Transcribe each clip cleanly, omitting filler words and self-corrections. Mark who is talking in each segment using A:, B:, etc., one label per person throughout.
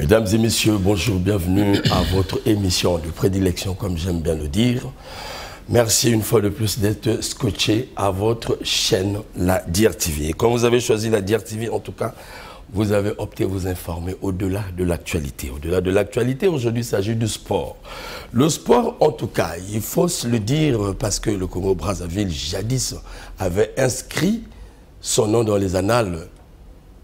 A: Mesdames et messieurs, bonjour, bienvenue à votre émission de prédilection, comme j'aime bien le dire. Merci une fois de plus d'être scotché à votre chaîne, la DIR-TV. Et quand vous avez choisi la DIR-TV, en tout cas, vous avez opté à vous informer au-delà de l'actualité. Au-delà de l'actualité, aujourd'hui, il s'agit du sport. Le sport, en tout cas, il faut se le dire parce que le Congo-Brazzaville, jadis, avait inscrit son nom dans les annales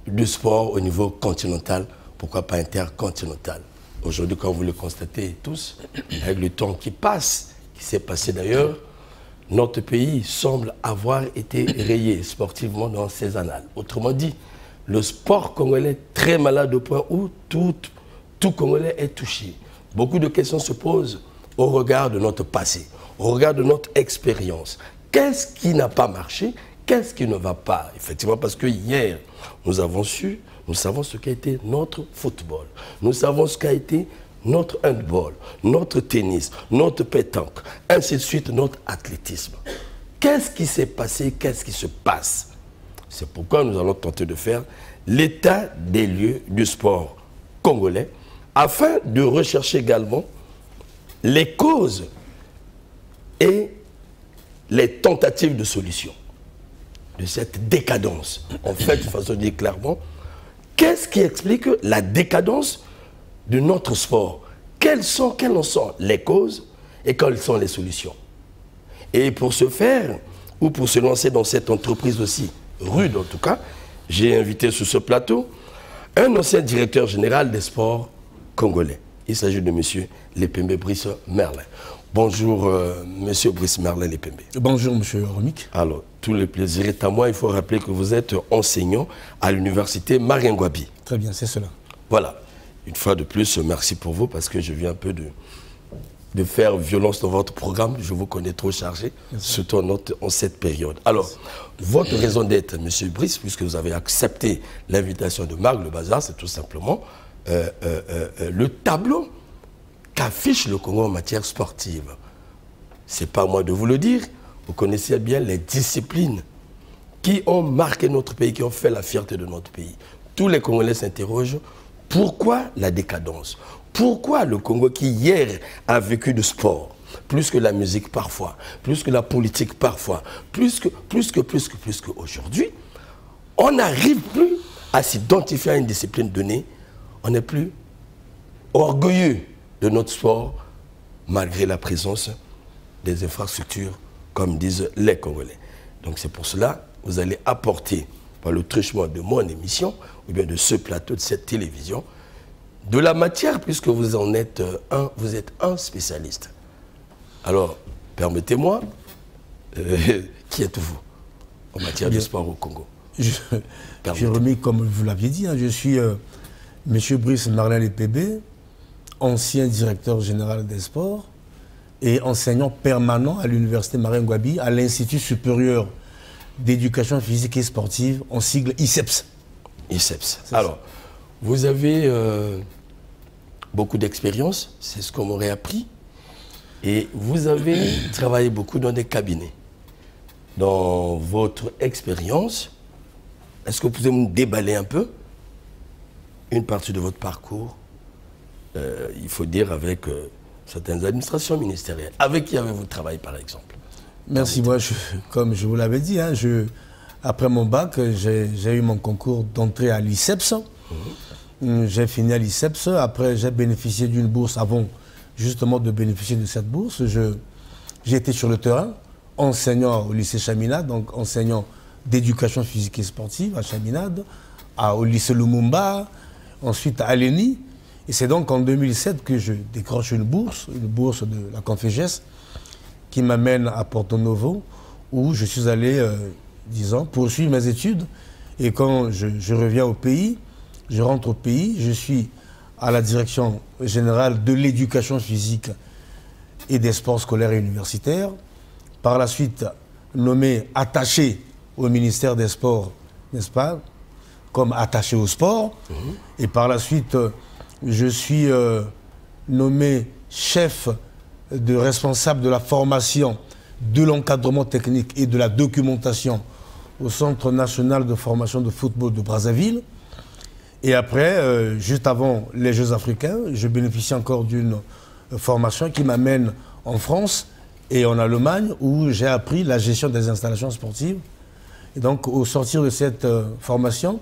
A: du sport au niveau continental, pourquoi pas intercontinental. Aujourd'hui, comme vous le constatez tous, avec le temps qui passe, qui s'est passé d'ailleurs, notre pays semble avoir été rayé sportivement dans ses annales. Autrement dit, le sport congolais est très malade au point où tout Congolais est touché. Beaucoup de questions se posent au regard de notre passé, au regard de notre expérience. Qu'est-ce qui n'a pas marché? Qu'est-ce qui ne va pas? Effectivement, parce que hier, nous savons ce qu'a été notre football. Nous savons ce qu'a été notre handball, notre tennis, notre pétanque, ainsi de suite, notre athlétisme. Qu'est-ce qui s'est passé? Qu'est-ce qui se passe? C'est pourquoi nous allons tenter de faire l'état des lieux du sport congolais, afin de rechercher également les causes et les tentatives de solution de cette décadence. En fait, de façon de dire clairement, qu'est-ce qui explique la décadence de notre sport? Quelles en sont les causes et quelles sont les solutions? Et pour ce faire, ou pour se lancer dans cette entreprise aussi rude en tout cas, j'ai invité sur ce plateau un ancien directeur général des sports congolais. Il s'agit de M. Lepembe Brice Merlin. Bonjour, M. Brice Merlin Lepembe.
B: Bonjour, M. Romic.
A: Alors, tout le plaisir est à moi. Il faut rappeler que vous êtes enseignant à l'université Mariengouabi.
B: Très bien, c'est cela.
A: Voilà. Une fois de plus, merci pour vous parce que je viens un peu de faire violence dans votre programme. Je vous connais trop chargé, surtout en cette période. Alors, votre raison d'être, M. Brice, puisque vous avez accepté l'invitation de Marc Le Bazar, c'est tout simplement le tableau qu'affiche le Congo en matière sportive. C'est pas à moi de vous le dire. Vous connaissez bien les disciplines qui ont marqué notre pays, qui ont fait la fierté de notre pays. Tous les Congolais s'interrogent, pourquoi la décadence? Pourquoi le Congo qui hier a vécu de sport, plus que la musique parfois, plus que la politique parfois, plus qu'aujourd'hui, on n'arrive plus à s'identifier à une discipline donnée, on n'est plus orgueilleux de notre sport malgré la présence des infrastructures, comme disent les Congolais. Donc c'est pour cela que vous allez apporter, par le truchement de mon émission, ou bien de ce plateau, de cette télévision, de la matière, puisque vous en êtes vous êtes un spécialiste. Alors, permettez-moi, qui êtes-vous en matière de sport au Congo?
B: Je remis, comme vous l'aviez dit, je suis M. Brice Merlin Lepembe, ancien directeur général des sports et enseignant permanent à l'université Mariengouabi, à l'Institut supérieur d'éducation physique et sportive, en sigle ICEPS.
A: ICEPS. Alors, vous avez beaucoup d'expérience, c'est ce qu'on m'aurait appris, et vous avez travaillé beaucoup dans des cabinets. Dans votre expérience, est-ce que vous pouvez nous déballer un peu une partie de votre parcours, il faut dire avec certaines administrations ministérielles? Avec qui avez-vous travaillé par exemple?
B: Merci, moi, comme je vous l'avais dit, après mon bac, j'ai eu mon concours d'entrée à l'ICEPS. J'ai fini à l'ICEPS. Après, j'ai bénéficié d'une bourse avant justement de bénéficier de cette bourse. J'ai été sur le terrain, enseignant au lycée Chaminade, donc enseignant d'éducation physique et sportive à Chaminade, au lycée Lumumba, ensuite à l'ENI. Et c'est donc en 2007 que je décroche une bourse de la Confégès, qui m'amène à Porto Novo, où je suis allé, disons, poursuivre mes études. Et quand je reviens au pays, je rentre au pays, je suis à la direction générale de l'éducation physique et des sports scolaires et universitaires. Par la suite, nommé attaché au ministère des Sports, n'est-ce pas, comme attaché au sport. Et par la suite, je suis nommé chef de responsable de la formation, de l'encadrement technique et de la documentation au Centre national de formation de football de Brazzaville. Et après, juste avant les Jeux africains, je bénéficie encore d'une formation qui m'amène en France et en Allemagne, où j'ai appris la gestion des installations sportives. Et donc, au sortir de cette formation,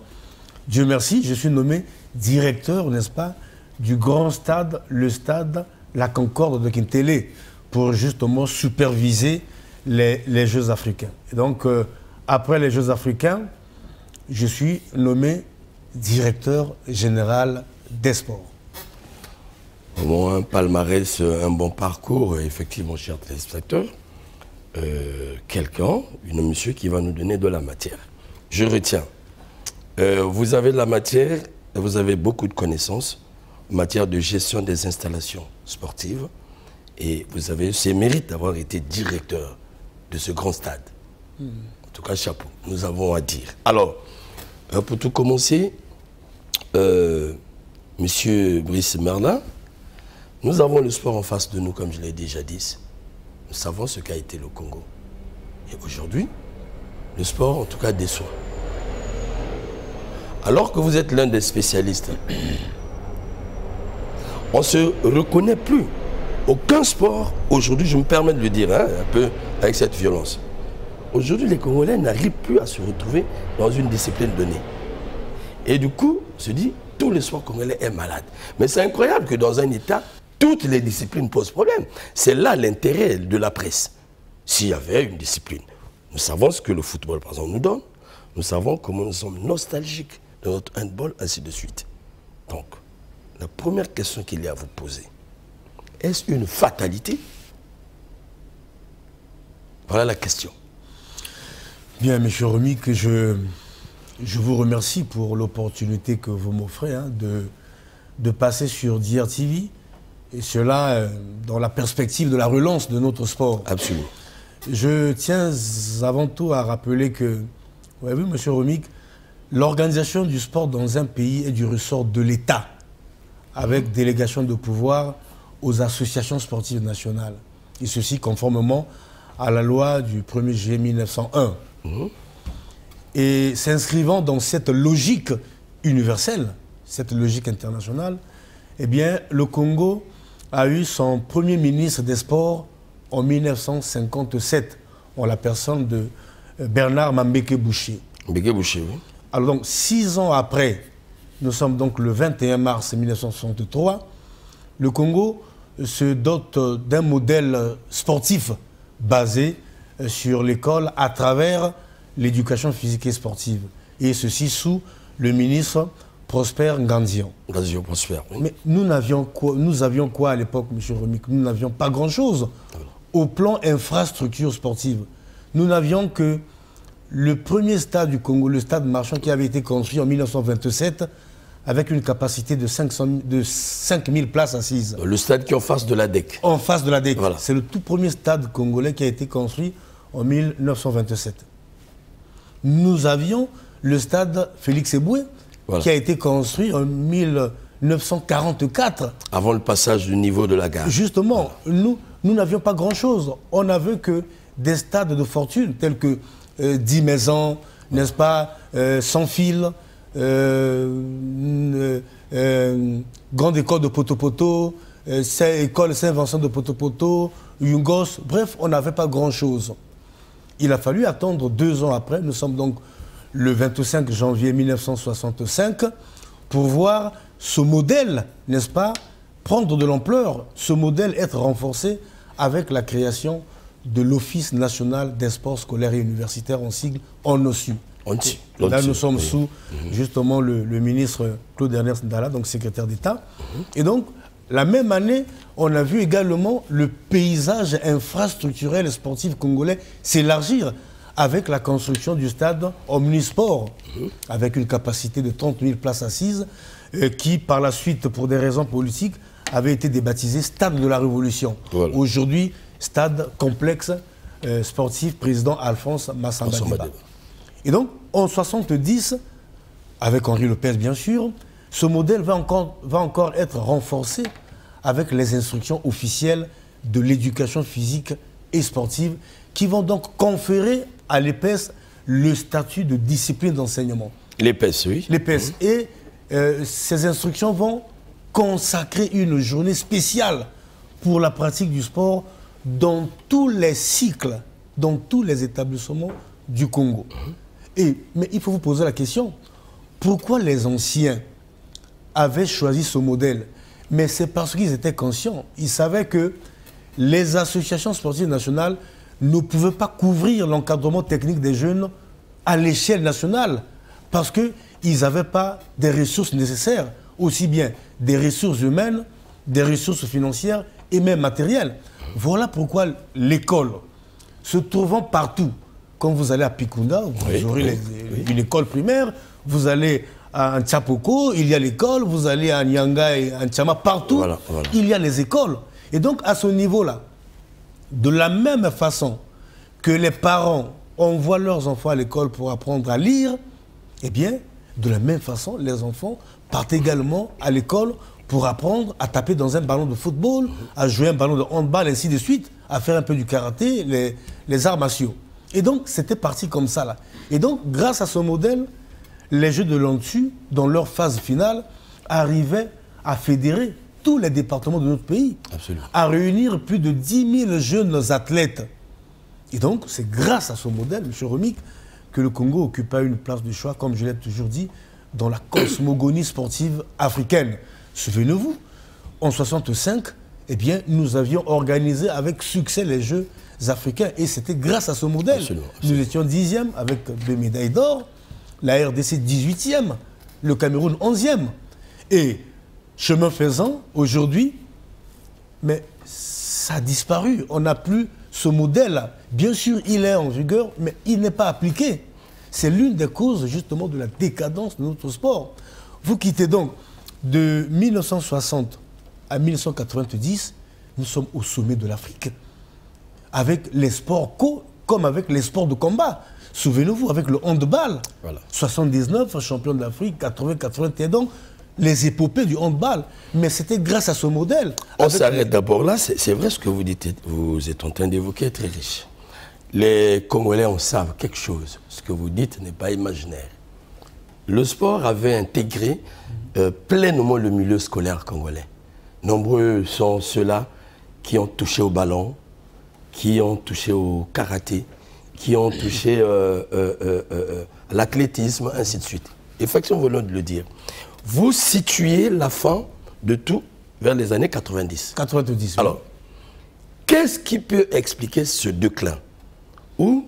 B: Dieu merci, je suis nommé directeur, n'est-ce pas, du grand stade, le stade La Concorde de Kintélé, pour justement superviser les Jeux africains. Et donc, après les Jeux africains, je suis nommé directeur général des sports.
A: Bon, un palmarès, un bon parcours, effectivement, cher téléspectateur. Quelqu'un, une monsieur qui va nous donner de la matière. Je retiens. Vous avez de la matière, vous avez beaucoup de connaissances en matière de gestion des installations sportives et vous avez ces mérites d'avoir été directeur de ce grand stade. En tout cas, chapeau, nous avons à dire. Alors, pour tout commencer, monsieur Brice Merlin, nous avons le sport en face de nous, comme je l'ai déjà dit. Nous savons ce qu'a été le Congo. Et aujourd'hui, le sport, en tout cas, déçoit. Alors que vous êtes l'un des spécialistes, on ne se reconnaît plus. Aucun sport, aujourd'hui, je me permets de le dire, hein, un peu avec cette violence. Aujourd'hui, les Congolais n'arrivent plus à se retrouver dans une discipline donnée. Et du coup, on se dit, tout le sport congolais est malade. Mais c'est incroyable que dans un État, toutes les disciplines posent problème. C'est là l'intérêt de la presse. S'il y avait une discipline, nous savons ce que le football, par exemple, nous donne. Nous savons comment nous sommes nostalgiques de notre handball, ainsi de suite. Donc, la première question qu'il y a à vous poser, est-ce une fatalité? Voilà la question.
B: Bien, M. Romy, que je vous remercie pour l'opportunité que vous m'offrez hein, de passer sur DRTV, et cela dans la perspective de la relance de notre sport.
A: Absolument.
B: Je tiens avant tout à rappeler que, vous avez vu, M. Romy, l'organisation du sport dans un pays est du ressort de l'État, avec délégation de pouvoir aux associations sportives nationales. Et ceci conformément à la loi du 1er juillet 1901. Et s'inscrivant dans cette logique universelle, cette logique internationale, eh bien, le Congo a eu son premier ministre des Sports en 1957, en la personne de Bernard Mambeke Boucher.
A: Mambeke Boucher, oui.
B: Alors donc, 6 ans après, nous sommes donc le 21 mars 1963, le Congo se dote d'un modèle sportif basé sur l'école à travers l'éducation physique et sportive. Et ceci sous le ministre Prosper Ngandian.
A: Ngandian Prosper, oui.
B: Mais nous avions quoi à l'époque, M. Romik? Nous n'avions pas grand-chose. Au plan infrastructure sportive, nous n'avions que le premier stade du Congo, le stade Marchand, qui avait été construit en 1927 avec une capacité de 5000 places assises.
A: Le stade qui est en face de la DEC.
B: En face de la DEC.
A: Voilà.
B: C'est le tout premier stade congolais qui a été construit en 1927. Nous avions le stade Félix Eboué, voilà, qui a été construit en 1944.
A: Avant le passage du niveau de la gare.
B: Justement, voilà, nous n'avions pas grand-chose. On n'avait que des stades de fortune, tels que 10 maisons, n'est-ce pas, sans fil, grande école de Poto-Poto, école Saint-Vincent de Poto-Poto, Yungos, bref, on n'avait pas grand-chose. Il a fallu attendre 2 ans après, nous sommes donc le 25 janvier 1965, pour voir ce modèle, n'est-ce pas, prendre de l'ampleur, ce modèle être renforcé avec la création de l'Office national des sports scolaires et universitaires, en sigle ONOSU. Là, nous sommes sous, justement, le ministre Claude Ernest Ndala, donc secrétaire d'État. Et donc, la même année, on a vu également le paysage infrastructurel et sportif congolais s'élargir avec la construction du stade Omnisport, avec une capacité de 30 000 places assises, qui, par la suite, pour des raisons politiques, avait été débaptisé Stade de la Révolution. Voilà. Aujourd'hui, stade complexe sportif, président Alphonse Massamba. Et donc, en 70, avec Henri Lopez bien sûr, ce modèle va encore être renforcé avec les instructions officielles de l'éducation physique et sportive qui vont donc conférer à l'EPS le statut de discipline d'enseignement.
A: L'EPS, oui.
B: L'EPS. Et ces instructions vont consacrer une journée spéciale pour la pratique du sport dans tous les cycles, dans tous les établissements du Congo. Mais il faut vous poser la question, pourquoi les anciens avaient choisi ce modèle? Mais c'est parce qu'ils étaient conscients. Ils savaient que les associations sportives nationales ne pouvaient pas couvrir l'encadrement technique des jeunes à l'échelle nationale parce qu'ils n'avaient pas des ressources nécessaires, aussi bien des ressources humaines, des ressources financières et même matérielles. Voilà pourquoi l'école, se trouvant partout, quand vous allez à Pikunda, vous aurez une école primaire, vous allez à Tchapoko, il y a l'école, vous allez à Nyanga et à Nchama, partout, il y a les écoles. Et donc, à ce niveau-là, de la même façon que les parents envoient leurs enfants à l'école pour apprendre à lire, eh bien, de la même façon, les enfants partent également à l'école pour apprendre à taper dans un ballon de football, à jouer un ballon de handball, ainsi de suite, à faire un peu du karaté, les arts martiaux. Et donc, c'était parti comme ça, là. Et donc, grâce à ce modèle, les Jeux de Lantu, dans leur phase finale, arrivaient à fédérer tous les départements de notre pays, à réunir plus de 10 000 jeunes athlètes. Et donc, c'est grâce à ce modèle, M. Romik, que le Congo occupa une place de choix, comme je l'ai toujours dit, dans la cosmogonie sportive africaine. Souvenez-vous, en 1965, eh bien, nous avions organisé avec succès les Jeux africains. Et c'était grâce à ce modèle. Nous étions 10e avec 2 médailles d'or, la RDC 18e, le Cameroun 11e. Et chemin faisant, aujourd'hui, mais ça a disparu. On n'a plus ce modèle-là. Bien sûr, il est en vigueur, mais il n'est pas appliqué. C'est l'une des causes, justement, de la décadence de notre sport. Vous quittez donc de 1960 à 1990, nous sommes au sommet de l'Afrique. Avec les sports comme avec les sports de combat. Souvenez-vous, avec le handball, 79, champion d'Afrique, 80, 81, donc les épopées du handball. Mais c'était grâce à ce modèle.
A: On s'arrête d'abord là, c'est vrai ce que vous dites, vous êtes en train d'évoquer, très riche. Les Congolais en savent quelque chose. Ce que vous dites n'est pas imaginaire. Le sport avait intégré pleinement le milieu scolaire congolais. Nombreux sont ceux-là qui ont touché au ballon, qui ont touché au karaté, qui ont touché à l'athlétisme, ainsi de suite. Effectivement, vous venez de le dire. Vous situez la fin de tout vers les années 90.
B: 90.
A: Alors, qu'est-ce qui peut expliquer ce déclin? Ou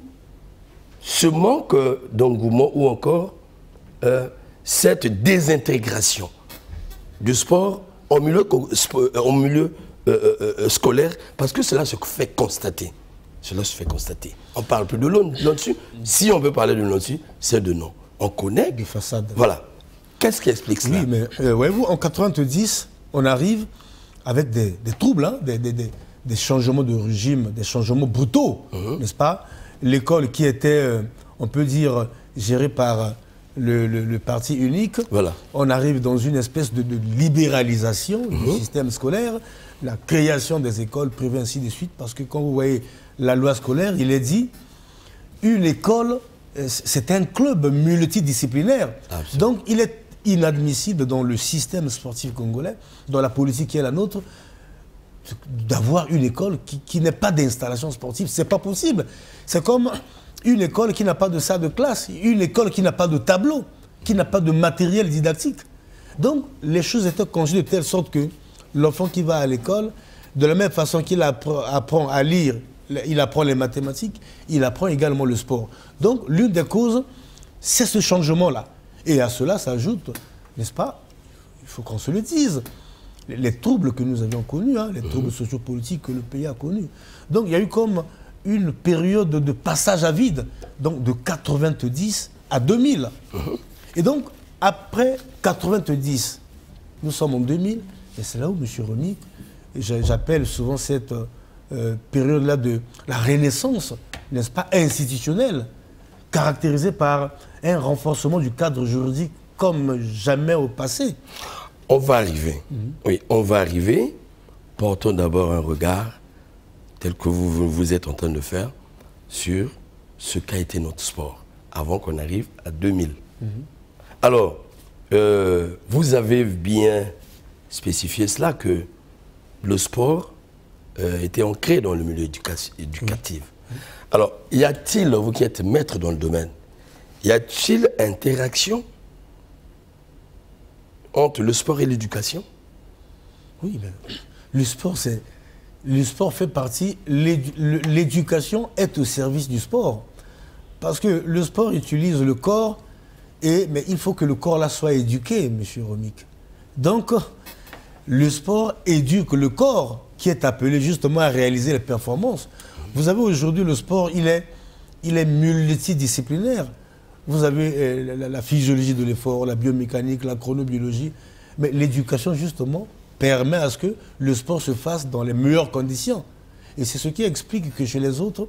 A: ce manque d'engouement, ou encore cette désintégration du sport au milieu scolaire, parce que cela se fait constater. Cela se fait constater. On ne parle plus de l'ONU. Si on veut parler de l'ONU, c'est de nom. On connaît.
B: Des façades.
A: Voilà. Qu'est-ce qui explique cela?
B: Oui, mais voyez-vous, en 90, on arrive avec des troubles, hein, des changements de régime, des changements brutaux, n'est-ce pas? L'école qui était, on peut dire, gérée par le parti unique, on arrive dans une espèce de libéralisation du système scolaire, la création des écoles privées, ainsi de suite, parce que quand vous voyez la loi scolaire, il est dit, une école, c'est un club multidisciplinaire. Absolument. Donc il est inadmissible dans le système sportif congolais, dans la politique qui est la nôtre, d'avoir une école qui n'ait pas d'installation sportive. C'est pas possible. C'est comme une école qui n'a pas de salle de classe, une école qui n'a pas de tableau, qui n'a pas de matériel didactique. Donc les choses étaient conçues de telle sorte que l'enfant qui va à l'école, de la même façon qu'il apprend à lire, il apprend les mathématiques, il apprend également le sport. Donc l'une des causes, c'est ce changement-là. Et à cela s'ajoute, n'est-ce pas, il faut qu'on se le dise, les troubles que nous avions connus, hein, les troubles sociopolitiques que le pays a connus. Donc il y a eu comme une période de passage à vide, donc de 90 à 2000. Et donc, après 90, nous sommes en 2000, et c'est là où, M. Romik, j'appelle souvent cette période-là de la renaissance, n'est-ce pas, institutionnelle, caractérisée par un renforcement du cadre juridique comme jamais au passé.
A: On va arriver. Oui, on va arriver. Portons d'abord un regard tel que vous êtes en train de faire sur ce qu'a été notre sport avant qu'on arrive à 2000. Alors, vous avez bien spécifié cela, que le sport était ancré dans le milieu éducatif. Alors, y a-t-il, vous qui êtes maître dans le domaine, y a-t-il interaction entre le sport et l'éducation?
B: Oui, mais le sport fait partie, l'éducation est au service du sport. Parce que le sport utilise le corps, mais il faut que le corps là soit éduqué, M. Romik. Donc, le sport éduque le corps qui est appelé justement à réaliser les performances. Vous avez aujourd'hui le sport, il est multidisciplinaire. Vous avez la physiologie de l'effort, la biomécanique, la chronobiologie. Mais l'éducation, justement, permet à ce que le sport se fasse dans les meilleures conditions. Et c'est ce qui explique que chez les autres,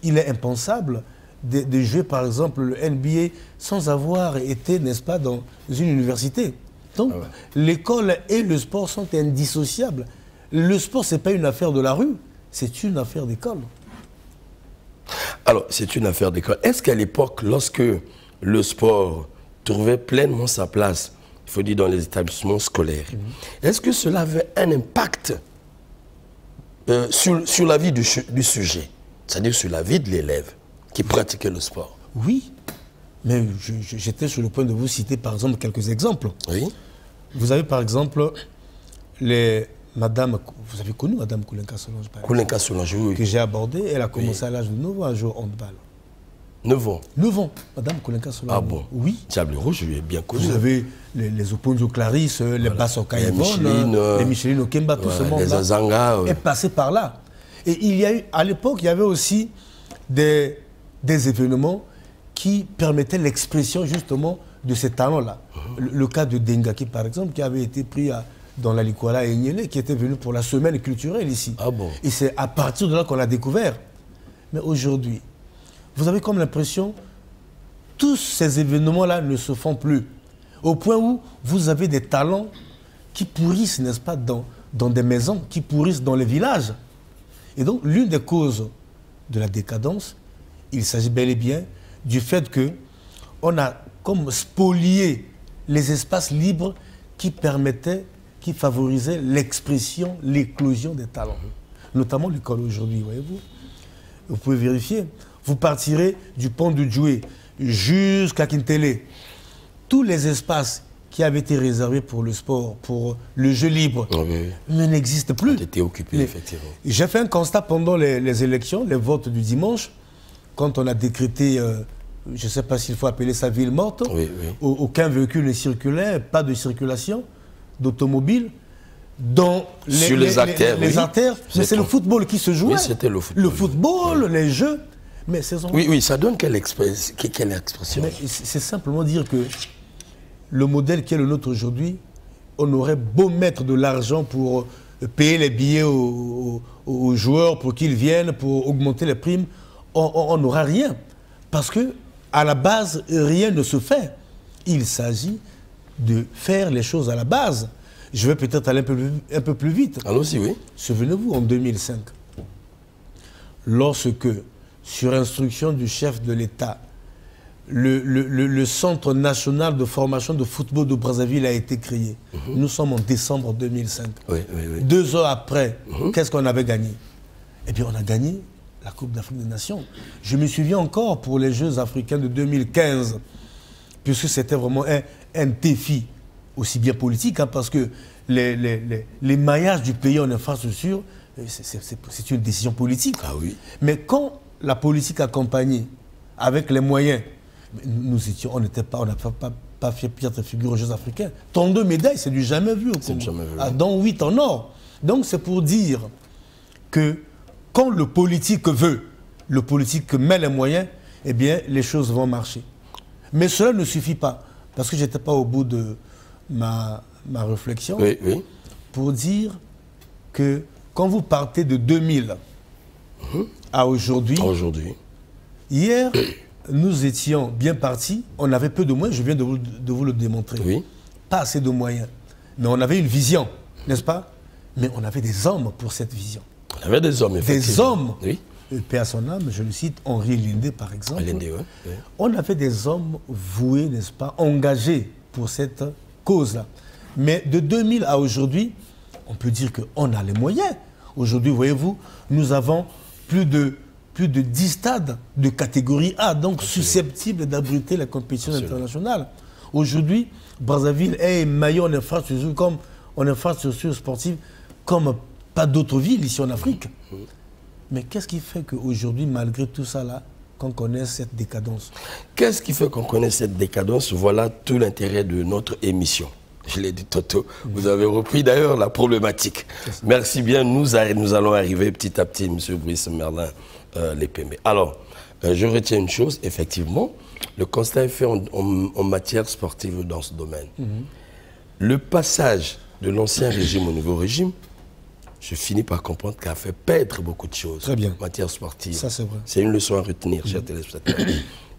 B: il est impensable de jouer, par exemple, le NBA sans avoir été, n'est-ce pas, dans une université. Donc, l'école et le sport sont indissociables. Le sport, ce n'est pas une affaire de la rue, c'est une affaire d'école.
A: Alors, c'est une affaire d'école. Est-ce qu'à l'époque, lorsque le sport trouvait pleinement sa place, il faut dire dans les établissements scolaires, est-ce que cela avait un impact sur la vie du sujet, c'est-à-dire sur la vie de l'élève qui pratiquait le sport?
B: Oui, mais j'étais sur le point de vous citer par exemple quelques exemples.
A: Oui.
B: Vous avez par exemple Madame, vous avez connu Madame Koulenka Solange?
A: Koulenka Solange, oui.
B: Que j'ai abordée, elle a commencé à l'âge de 9 ans à jouer au handball.
A: 9 ans?
B: 9 ans, Madame Koulenka Solange.
A: Ah bon?
B: Oui.
A: Diable Rouge, je lui ai bien connu.
B: Vous avez les Oponzo Clarisse, les Bassoka Yvonne, les Micheline Okemba, tout ce monde-là.
A: Les Azanga.
B: Est passé par là. Et il y a eu, à l'époque, il y avait aussi des événements qui permettaient l'expression justement de ces talents-là. Le cas de Dengaki, par exemple, qui avait été pris dans la Likoala et Niélé, qui était venu pour la semaine culturelle ici.
A: Ah bon? Et
B: c'est à partir de là qu'on a découvert. Mais aujourd'hui, vous avez comme l'impression, tous ces événements-là ne se font plus. Au point où vous avez des talents qui pourrissent, n'est-ce pas, dans des maisons, qui pourrissent dans les villages. Et donc, l'une des causes de la décadence, il s'agit bel et bien du fait qu'on a comme spolié les espaces libres qui permettaient, qui favorisaient l'expression, l'éclosion des talents. Notamment l'école aujourd'hui, voyez-vous. Vous pouvez vérifier. Vous partirez du pont de Djoué jusqu'à Kintélé. Tous les espaces qui avaient été réservés pour le sport, pour le jeu libre, n'existent plus.
A: Ont été occupés, effectivement.
B: J'ai fait un constat pendant les élections, les votes du dimanche, quand on a décrété, je ne sais pas s'il faut appeler ça ville morte, aucun véhicule ne circulait, pas de circulation d'automobile. Dans les artères, mais c'est le football qui se jouait.
A: Oui, c'était le football.
B: Le football, les jeux. Mais
A: oui, ça donne quelle expression?
B: C'est simplement dire que le modèle qui est le nôtre aujourd'hui, on aurait beau mettre de l'argent pour payer les billets aux joueurs pour qu'ils viennent, pour augmenter les primes, on n'aura rien. Parce que à la base, rien ne se fait. Il s'agit de faire les choses à la base. Je vais peut-être aller un peu plus vite.
A: Allons-y, oui.
B: Souvenez-vous, en 2005, lorsque, sur instruction du chef de l'État, le Centre national de formation de football de Brazzaville a été créé. Nous sommes en décembre 2005. 2 ans après, qu'est-ce qu'on avait gagné? Eh bien, on a gagné la Coupe d'Afrique des Nations. Je me souviens encore pour les Jeux africains de 2015, puisque c'était vraiment un défi, aussi bien politique, hein, parce que les maillages du pays en infrastructure, c'est une décision politique.
A: Ah oui.
B: Mais quand la politique accompagnée, avec les moyens, on n'a pas fait pire de figure aux Jeux africains. 32 médailles, c'est du jamais vu au Congo. Dont 8 en or. Donc c'est pour dire que quand le politique veut, le politique met les moyens, eh bien les choses vont marcher. Mais cela ne suffit pas. Parce que je n'étais pas au bout de ma réflexion. Pour dire que quand vous partez de 2000 à aujourd'hui, hier, nous étions bien partis, on avait peu de moyens, je viens de vous le démontrer. Pas assez de moyens. Mais on avait une vision, n'est-ce pas? Mais on avait des hommes pour cette vision.
A: On avait des hommes, effectivement.
B: Des hommes, paix à son âme, je le cite, Henri Lindé par exemple. On avait des hommes voués, n'est-ce pas, engagés pour cette cause-là. Mais de 2000 à aujourd'hui, on peut dire qu'on a les moyens. Aujourd'hui, voyez-vous, nous avons plus de 10 stades de catégorie A, donc susceptibles d'abriter la compétition internationale. Aujourd'hui, Brazzaville est maillot en infrastructure sportive comme pas d'autres villes ici en Afrique. Mais qu'est-ce qui fait qu'aujourd'hui, malgré tout ça, là, qu'on connaisse cette décadence?
A: Qu'est-ce qui fait qu'on connaisse cette décadence? Voilà tout l'intérêt de notre émission. Je l'ai dit tantôt, vous avez repris d'ailleurs la problématique. Merci bien, nous allons arriver petit à petit, M. Brice Merlin Lépémé. Alors, je retiens une chose, effectivement, le constat est fait en matière sportive dans ce domaine. Le passage de l'ancien régime au nouveau régime, je finis par comprendre qu'il a fait perdre beaucoup de choses.
B: Très bien.
A: En matière sportive.
B: Ça, c'est vrai.
A: C'est une leçon à retenir, chers téléspectateurs.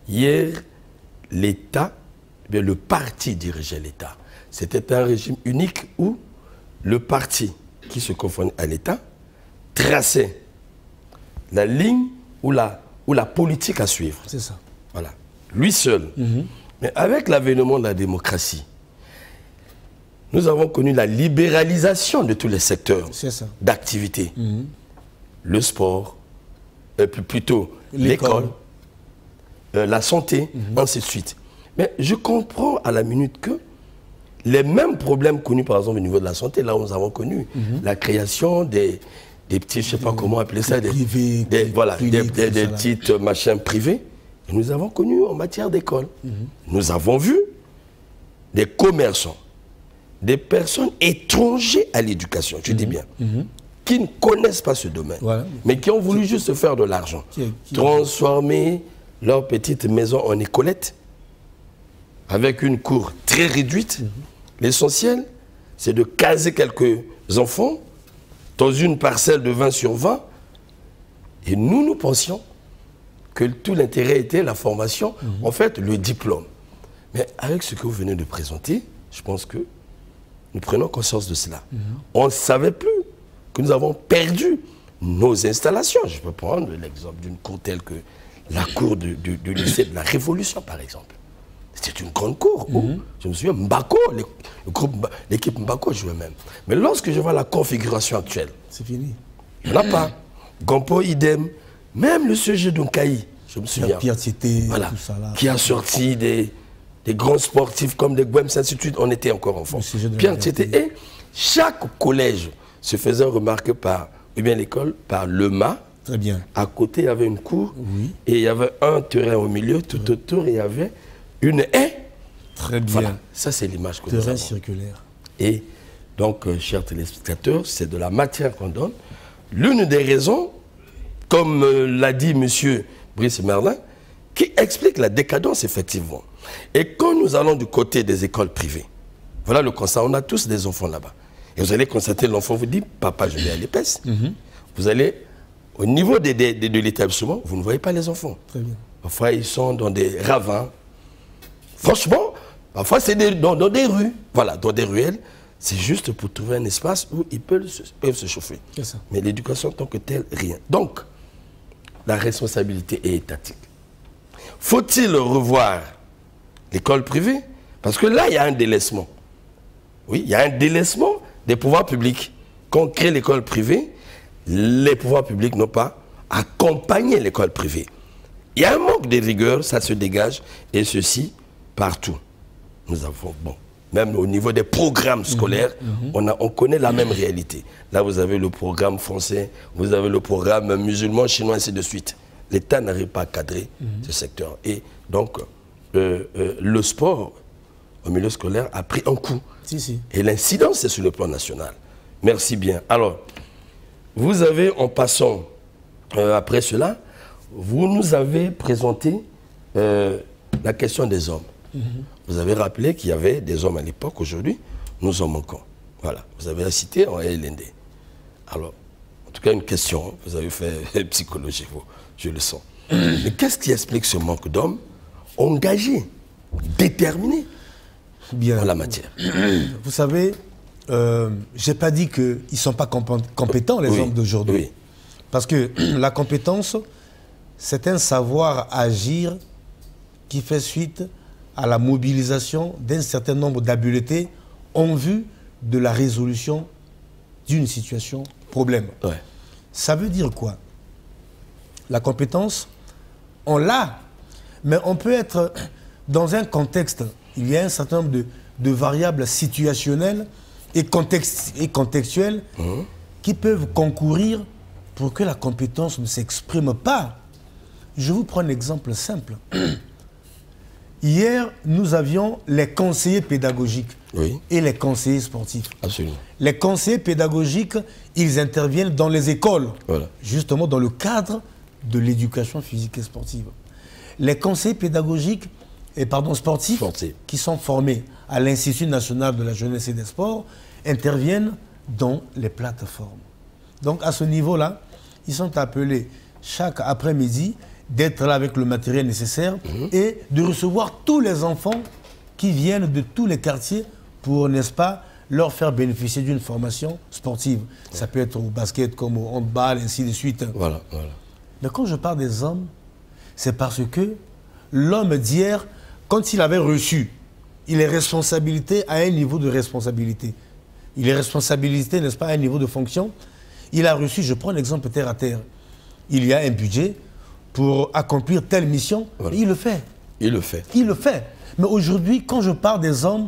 A: Hier, l'État, le parti dirigeait l'État. C'était un régime unique où le parti qui se conformait à l'État traçait la ligne ou la politique à suivre.
B: C'est ça.
A: Voilà. Lui seul. Mais avec l'avènement de la démocratie, nous avons connu la libéralisation de tous les secteurs d'activité. Le sport, plutôt l'école, la santé, ainsi de suite. Mais je comprends à la minute que les mêmes problèmes connus par exemple au niveau de la santé, là où nous avons connu la création des petits, je ne sais pas comment appeler ça, des petites machins privés, et nous avons connu en matière d'école. Nous avons vu des commerçants, des personnes étrangères à l'éducation, je dis bien, qui ne connaissent pas ce domaine, mais qui ont voulu juste se faire de l'argent, transformer leur petite maison en écolette, avec une cour très réduite. L'essentiel, c'est de caser quelques enfants dans une parcelle de 20 sur 20. Et nous pensions que tout l'intérêt était la formation, en fait, le diplôme. Mais avec ce que vous venez de présenter, je pense que nous prenons conscience de cela. On ne savait plus que nous avons perdu nos installations. Je peux prendre l'exemple d'une cour telle que la cour du lycée de la Révolution, par exemple. C'était une grande cour où, je me souviens, Mbako, l'équipe Mbako jouait même. Mais lorsque je vois la configuration actuelle,
B: c'est fini.
A: Il n'y en a pas. Gompo, idem. Même le sujet d'Unkaï, je me souviens.
B: Pierre Tieté,
A: voilà,
B: tout ça là.
A: Qui a sorti des grands sportifs comme des Gwems, ainsi de suite. On était encore enfants. Pierre Tieté. Et chaque collège se faisait remarquer par, ou bien l'école, par le mât.
B: Très bien.
A: À côté, il y avait une cour. Et il y avait un terrain au milieu. Tout autour, il y avait une haie.
B: Très bien.
A: Voilà. Ça, c'est l'image que nous avons.
B: Terrain circulaire.
A: Et donc, chers téléspectateurs, c'est de la matière qu'on donne. L'une des raisons, comme l'a dit M. Brice Merlin, qui explique la décadence, effectivement. Et quand nous allons du côté des écoles privées, voilà le constat, on a tous des enfants là-bas. Et vous allez constater, l'enfant vous dit, papa, je vais à l'EPS. Vous allez, au niveau de l'établissement, vous ne voyez pas les enfants.
B: Très bien.
A: Parfois, ils sont dans des ravins. Franchement, parfois, c'est dans des rues. Voilà, dans des ruelles. C'est juste pour trouver un espace où ils peuvent se chauffer.
B: Ça.
A: Mais l'éducation, en tant que telle, rien. Donc, la responsabilité est étatique. Faut-il revoir l'école privée? Parce que là, il y a un délaissement. Oui, il y a un délaissement des pouvoirs publics. Quand on crée l'école privée, les pouvoirs publics n'ont pas accompagné l'école privée. Il y a un manque de rigueur, ça se dégage, et ceci partout. Nous avons, bon, même au niveau des programmes scolaires, on connaît la même réalité. Là, vous avez le programme français, vous avez le programme musulman, chinois, ainsi de suite. L'État n'arrive pas à cadrer ce secteur. Et donc, le sport au milieu scolaire a pris un coup. Et l'incidence, c'est sur le plan national. Merci bien. Alors, vous avez, en passant après cela, vous nous avez présenté la question des hommes. Vous avez rappelé qu'il y avait des hommes à l'époque, aujourd'hui, nous en manquons. Voilà, vous avez cité en LND. Alors, en tout cas, une question, vous avez fait psychologie, je le sens. Mais qu'est-ce qui explique ce manque d'hommes engagés, déterminés dans la matière?
B: Vous savez, je n'ai pas dit qu'ils ne sont pas compétents, les hommes d'aujourd'hui.
A: Oui.
B: Parce que la compétence, c'est un savoir agir qui fait suite à la mobilisation d'un certain nombre d'habiletés en vue de la résolution d'une situation problème.
A: Ouais.
B: Ça veut dire quoi? La compétence, on l'a, mais on peut être dans un contexte, il y a un certain nombre de variables situationnelles et contextuelles qui peuvent concourir pour que la compétence ne s'exprime pas. Je vous prends un exemple simple. Hier, nous avions les conseillers pédagogiques et les conseillers sportifs.
A: Absolument.
B: Les conseillers pédagogiques, ils interviennent dans les écoles, justement dans le cadre de l'éducation physique et sportive. Les conseillers pédagogiques et sportifs qui sont formés à l'Institut national de la jeunesse et des sports interviennent dans les plateformes. Donc à ce niveau-là, ils sont appelés chaque après-midi d'être là avec le matériel nécessaire et de recevoir tous les enfants qui viennent de tous les quartiers pour, n'est-ce pas, leur faire bénéficier d'une formation sportive. Ça peut être au basket comme au handball, ainsi de suite.
A: Voilà.
B: Mais quand je parle des hommes, c'est parce que l'homme d'hier, quand il avait reçu, il est responsabilité à un niveau de responsabilité. Il est responsabilité, n'est-ce pas, à un niveau de fonction. Il a reçu, je prends l'exemple terre à terre. Il y a un budget pour accomplir telle mission, il le fait. Il le fait. Mais aujourd'hui, quand je parle des hommes,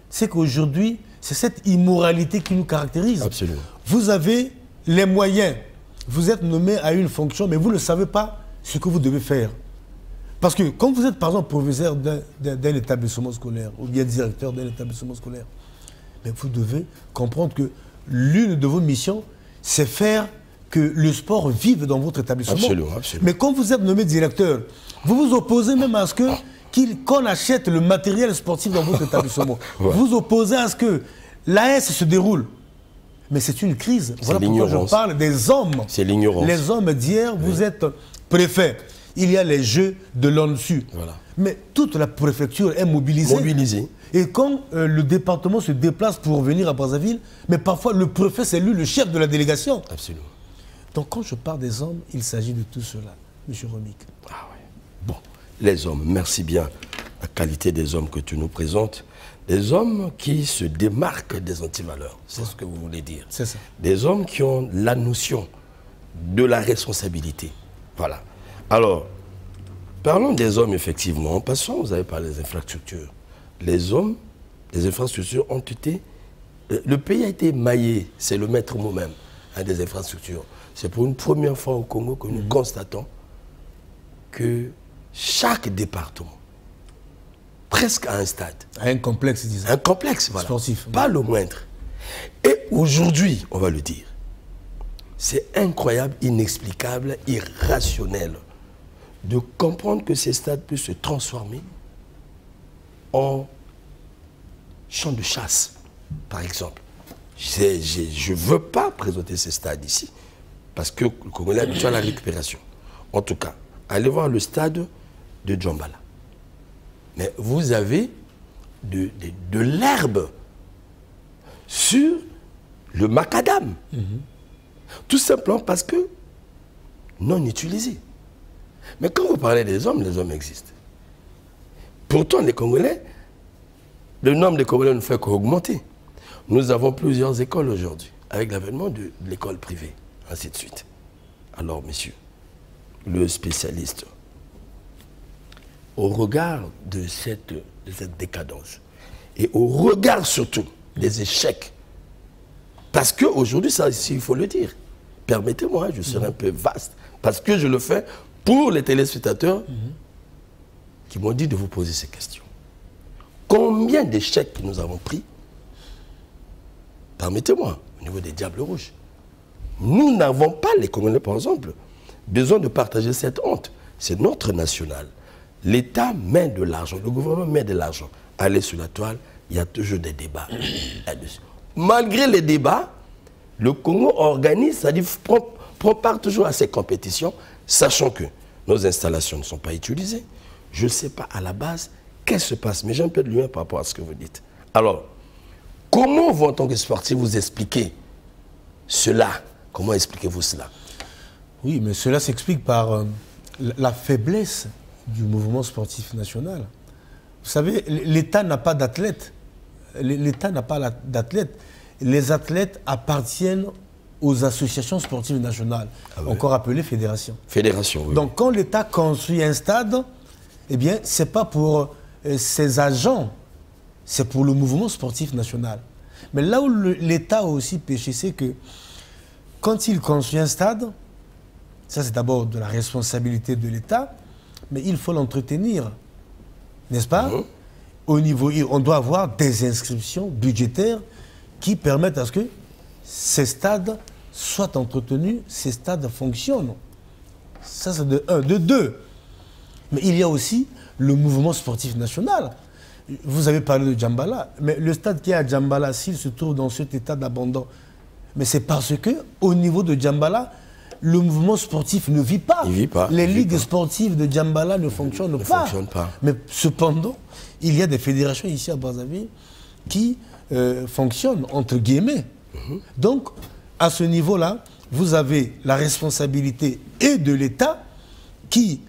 B: c'est qu'aujourd'hui, c'est cette immoralité qui nous caractérise.
A: Absolument.
B: Vous avez les moyens, vous êtes nommé à une fonction, mais vous ne savez pas ce que vous devez faire. Parce que quand vous êtes, par exemple, professeur d'un établissement scolaire, ou bien directeur d'un établissement scolaire, mais vous devez comprendre que l'une de vos missions, c'est faire que le sport vive dans votre établissement.
A: Absolument.
B: Mais quand vous êtes nommé directeur, vous vous opposez même à ce qu'on achète le matériel sportif dans votre établissement. Vous vous opposez à ce que l'AS se déroule. Mais c'est une crise. Voilà pourquoi je parle des hommes.
A: C'est l'ignorance.
B: Les hommes d'hier, vous êtes préfet. Il y a les jeux de l'ONSU. Mais toute la préfecture est mobilisée. Et quand le département se déplace pour venir à Brazzaville, mais parfois le préfet, c'est lui le chef de la délégation.
A: Absolument.
B: Donc quand je parle des hommes, il s'agit de tout cela, M. Romic.
A: Ah ouais. Bon, les hommes, merci bien. La qualité des hommes que tu nous présentes. Des hommes qui se démarquent des antivaleurs, c'est ce que vous voulez dire.
B: C'est ça.
A: Des hommes qui ont la notion de la responsabilité. Voilà. Alors, parlons des hommes, effectivement. Passons, vous avez parlé des infrastructures. Les hommes, les infrastructures ont été... Le pays a été émaillé, c'est le maître mot même, des infrastructures. C'est pour une première fois au Congo que nous constatons que chaque département, presque à un stade...
B: À un complexe, disons.
A: Un complexe, voilà.
B: Sportif.
A: Pas le moindre. Et aujourd'hui, on va le dire, c'est incroyable, inexplicable, irrationnel de comprendre que ces stades peuvent se transformer en champ de chasse, par exemple. Je ne veux pas présenter ces stades ici, parce que le Congolais est habitué à la récupération. En tout cas, allez voir le stade de Djambala. Mais vous avez de l'herbe sur le macadam. Tout simplement parce que non utilisé. Mais quand vous parlez des hommes, les hommes existent. Pourtant, les Congolais, le nombre de Congolais ne fait qu'augmenter. Nous avons plusieurs écoles aujourd'hui, avec l'avènement de l'école privée, ainsi de suite. Alors, messieurs, le spécialiste, au regard de cette décadence, et au regard surtout des échecs, parce qu'aujourd'hui, ça, il faut le dire, permettez-moi, je serai un peu vaste, parce que je le fais pour les téléspectateurs qui m'ont dit de vous poser ces questions. Combien d'échecs nous avons pris? Permettez-moi, au niveau des Diables Rouges. Nous n'avons pas, les Congolais par exemple, besoin de partager cette honte. C'est notre national. L'État met de l'argent, le gouvernement met de l'argent. Allez sur la toile, il y a toujours des débats là-dessus. Malgré les débats, le Congo organise, c'est-à-dire prend part toujours à ces compétitions, sachant que nos installations ne sont pas utilisées. Je ne sais pas à la base qu'est-ce qui se passe, mais j'ai un peu de lumière par rapport à ce que vous dites. Alors, comment vous, en tant que sportif, vous expliquez cela? Comment expliquez-vous cela?
B: Oui, mais cela s'explique par la faiblesse du mouvement sportif national. Vous savez, l'État n'a pas d'athlètes. L'État n'a pas d'athlètes. Les athlètes appartiennent aux associations sportives nationales, encore appelées fédérations.
A: Fédération, oui.
B: Donc, quand l'État construit un stade, eh bien, ce n'est pas pour ses agents, c'est pour le mouvement sportif national. Mais là où l'État a aussi péché, c'est que quand il construit un stade, ça c'est d'abord de la responsabilité de l'État, mais il faut l'entretenir, n'est-ce pas? Au niveau, on doit avoir des inscriptions budgétaires qui permettent à ce que ces stades soient entretenus, ces stades fonctionnent. Ça c'est de un. De deux, mais il y a aussi le mouvement sportif national. Vous avez parlé de Djambala, mais le stade qui est à Djambala, s'il se trouve dans cet état d'abandon, mais c'est parce que au niveau de Djambala, le mouvement sportif ne vit pas.
A: Il vit pas.
B: Les ligues sportives de Djambala ne fonctionnent pas. Mais cependant, il y a des fédérations ici à Brazzaville qui fonctionnent, entre guillemets. Donc, à ce niveau-là, vous avez la responsabilité et de l'État qui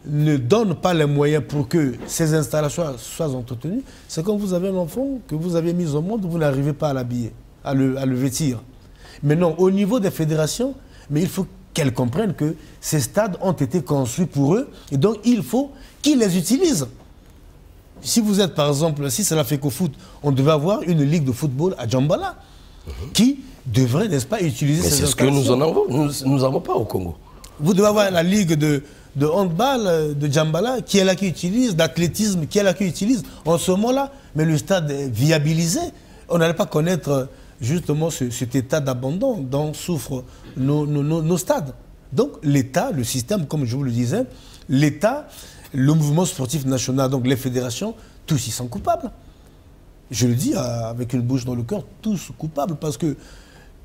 B: ne donne pas les moyens pour que ces installations soient entretenues. C'est comme vous avez un enfant que vous avez mis au monde, vous n'arrivez pas à l'habiller, à le vêtir. Mais non, au niveau des fédérations, mais il faut qu'elles comprennent que ces stades ont été construits pour eux et donc il faut qu'ils les utilisent. Si vous êtes par exemple, si c'est la FECOFOOT, on devait avoir une ligue de football à Djambala qui devrait, n'est-ce pas, utiliser ces installations.
A: Mais c'est ce que nous n'avons pas au Congo.
B: Vous devez avoir la ligue de handball de Djambala, qui est là qui utilise, d'athlétisme, qui est là qui utilise en ce moment-là. Mais le stade est viabilisé. On n'allait pas connaître justement cet état d'abandon dont souffrent nos stades. Donc l'État, le système, comme je vous le disais, l'État, le mouvement sportif national, donc les fédérations, tous ils sont coupables. Je le dis avec une bouche dans le cœur, tous coupables, parce que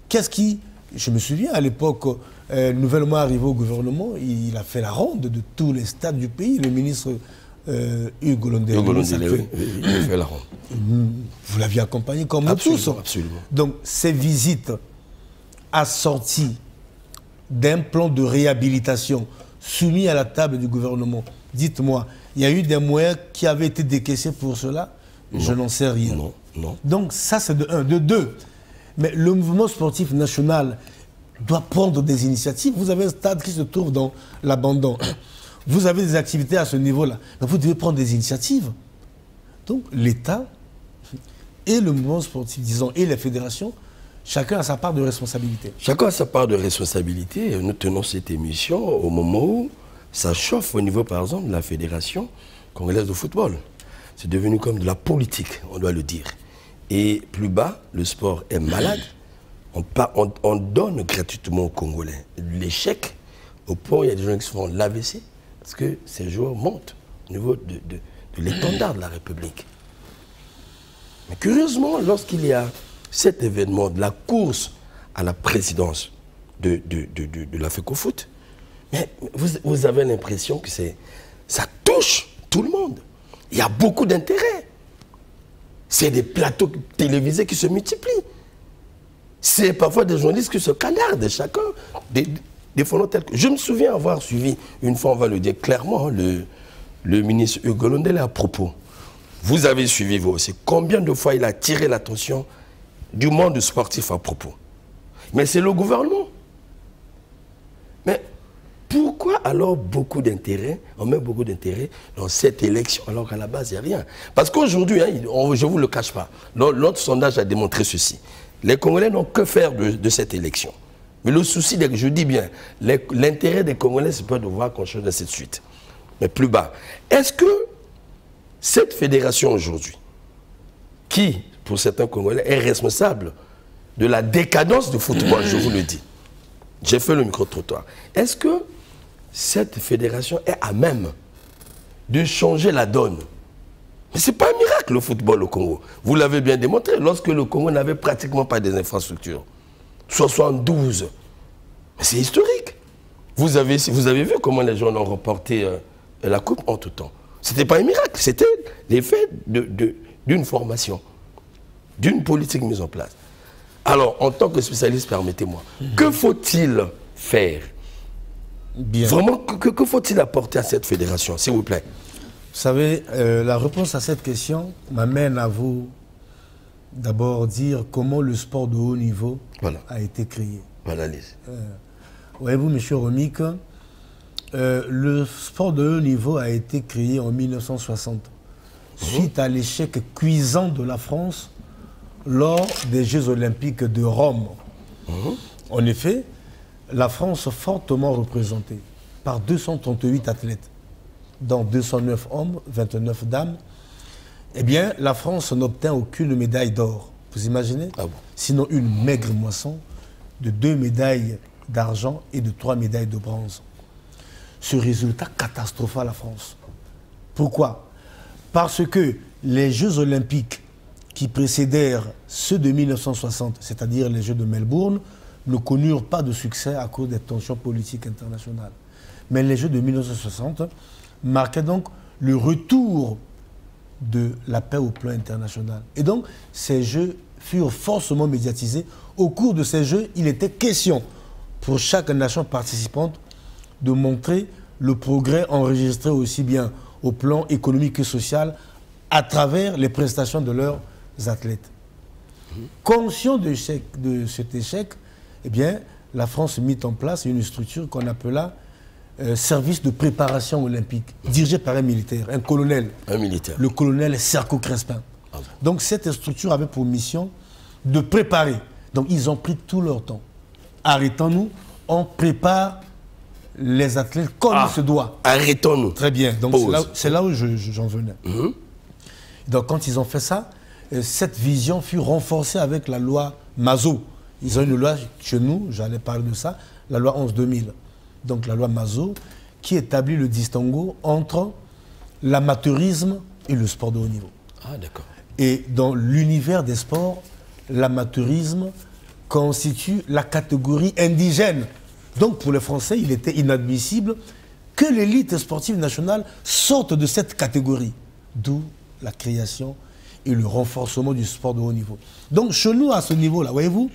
B: qu'est-ce qui... Je me souviens, à l'époque, nouvellement arrivé au gouvernement, il a fait la ronde de tous les stades du pays. Le ministre Hugues Londélé,
A: il a fait la ronde.
B: Vous l'aviez accompagné comme nous tous.
A: Absolument.
B: Donc, ces visites assorties d'un plan de réhabilitation soumis à la table du gouvernement, dites-moi, il y a eu des moyens qui avaient été décaissés pour cela? Je n'en sais rien.
A: Non, non.
B: Donc, ça, c'est de un. De deux, mais le mouvement sportif national doit prendre des initiatives. Vous avez un stade qui se trouve dans l'abandon. Vous avez des activités à ce niveau-là. Mais vous devez prendre des initiatives. Donc l'État et le mouvement sportif, disons, et les fédérations, chacun a sa part de responsabilité.
A: Chacun a sa part de responsabilité. Nous tenons cette émission au moment où ça chauffe au niveau, par exemple, de la Fédération congolaise de football. C'est devenu comme de la politique, on doit le dire. Et plus bas, le sport est malade. On donne gratuitement aux Congolais l'échec au point où il y a des gens qui se font l'AVC parce que ces joueurs montent au niveau de l'étendard de la République. Mais curieusement, lorsqu'il y a cet événement de la course à la présidence de la FECOFOOT, mais vous avez l'impression que ça touche tout le monde. Il y a beaucoup d'intérêt. C'est des plateaux télévisés qui se multiplient. C'est parfois des journalistes qui se canardent, chacun défendant tel que... Je me souviens avoir suivi, une fois on va le dire clairement, le ministre Hugues Londélé à propos. Vous avez suivi vous aussi. Combien de fois il a tiré l'attention du monde sportif à propos? Mais c'est le gouvernement. Mais pourquoi alors beaucoup d'intérêt, on met beaucoup d'intérêt dans cette élection alors qu'à la base il n'y a rien? Parce qu'aujourd'hui, hein, je ne vous le cache pas, notre sondage a démontré ceci. Les Congolais n'ont que faire de cette élection. Mais le souci, je dis bien, l'intérêt des Congolais, c'est pas de voir qu'on change de cette suite. Mais plus bas, est-ce que cette fédération aujourd'hui, qui, pour certains Congolais, est responsable de la décadence du football, je vous le dis, j'ai fait le micro-trottoir, est-ce que cette fédération est à même de changer la donne? Mais ce n'est pas un miracle le football au Congo. Vous l'avez bien démontré, lorsque le Congo n'avait pratiquement pas des infrastructures. 72. Mais c'est historique. Vous avez vu comment les gens ont remporté la Coupe en tout temps. Ce n'était pas un miracle, c'était l'effet d'une formation, d'une politique mise en place. Alors, en tant que spécialiste, permettez-moi, que faut-il faire?
B: Bien.
A: Vraiment, que faut-il apporter à cette fédération, s'il vous plaît?
B: savez, la réponse à cette question m'amène à vous d'abord dire comment le sport de haut niveau a été créé.
A: Voilà,
B: voyez-vous, M. Romic, le sport de haut niveau a été créé en 1960, suite à l'échec cuisant de la France lors des Jeux Olympiques de Rome. En effet, la France fortement représentée par 238 athlètes, dont 209 hommes, 29 dames, eh bien, la France n'obtint aucune médaille d'or. Vous imaginez? Sinon une maigre moisson de 2 médailles d'argent et de 3 médailles de bronze. Ce résultat catastropha la France. Pourquoi? Parce que les Jeux Olympiques qui précédèrent ceux de 1960, c'est-à-dire les Jeux de Melbourne, ne connurent pas de succès à cause des tensions politiques internationales. Mais les Jeux de 1960 marquaient donc le retour de la paix au plan international. Et donc, ces Jeux furent forcément médiatisés. Au cours de ces Jeux, il était question pour chaque nation participante de montrer le progrès enregistré aussi bien au plan économique que social à travers les prestations de leurs athlètes. Conscient de cet échec, eh bien, la France mit en place une structure qu'on appela service de préparation olympique, dirigé par un militaire, un colonel.
A: Un militaire.
B: Le colonel Serko Crespin. Donc cette structure avait pour mission de préparer. Donc ils ont pris tout leur temps. Arrêtons-nous, on prépare les athlètes comme il se doit.
A: Arrêtons-nous.
B: Très bien. Donc c'est là où j'en venais. Donc quand ils ont fait ça, cette vision fut renforcée avec la loi Mazo. Ils ont une loi chez nous, j'allais parler de ça, la loi 11-2000. Donc la loi Mazo, qui établit le distinguo entre l'amateurisme et le sport de haut niveau.
A: Ah, d'accord.
B: Et dans l'univers des sports, l'amateurisme constitue la catégorie indigène. Donc pour les Français, il était inadmissible que l'élite sportive nationale sorte de cette catégorie. D'où la création et le renforcement du sport de haut niveau. Donc chez nous, à ce niveau-là, voyez-vous,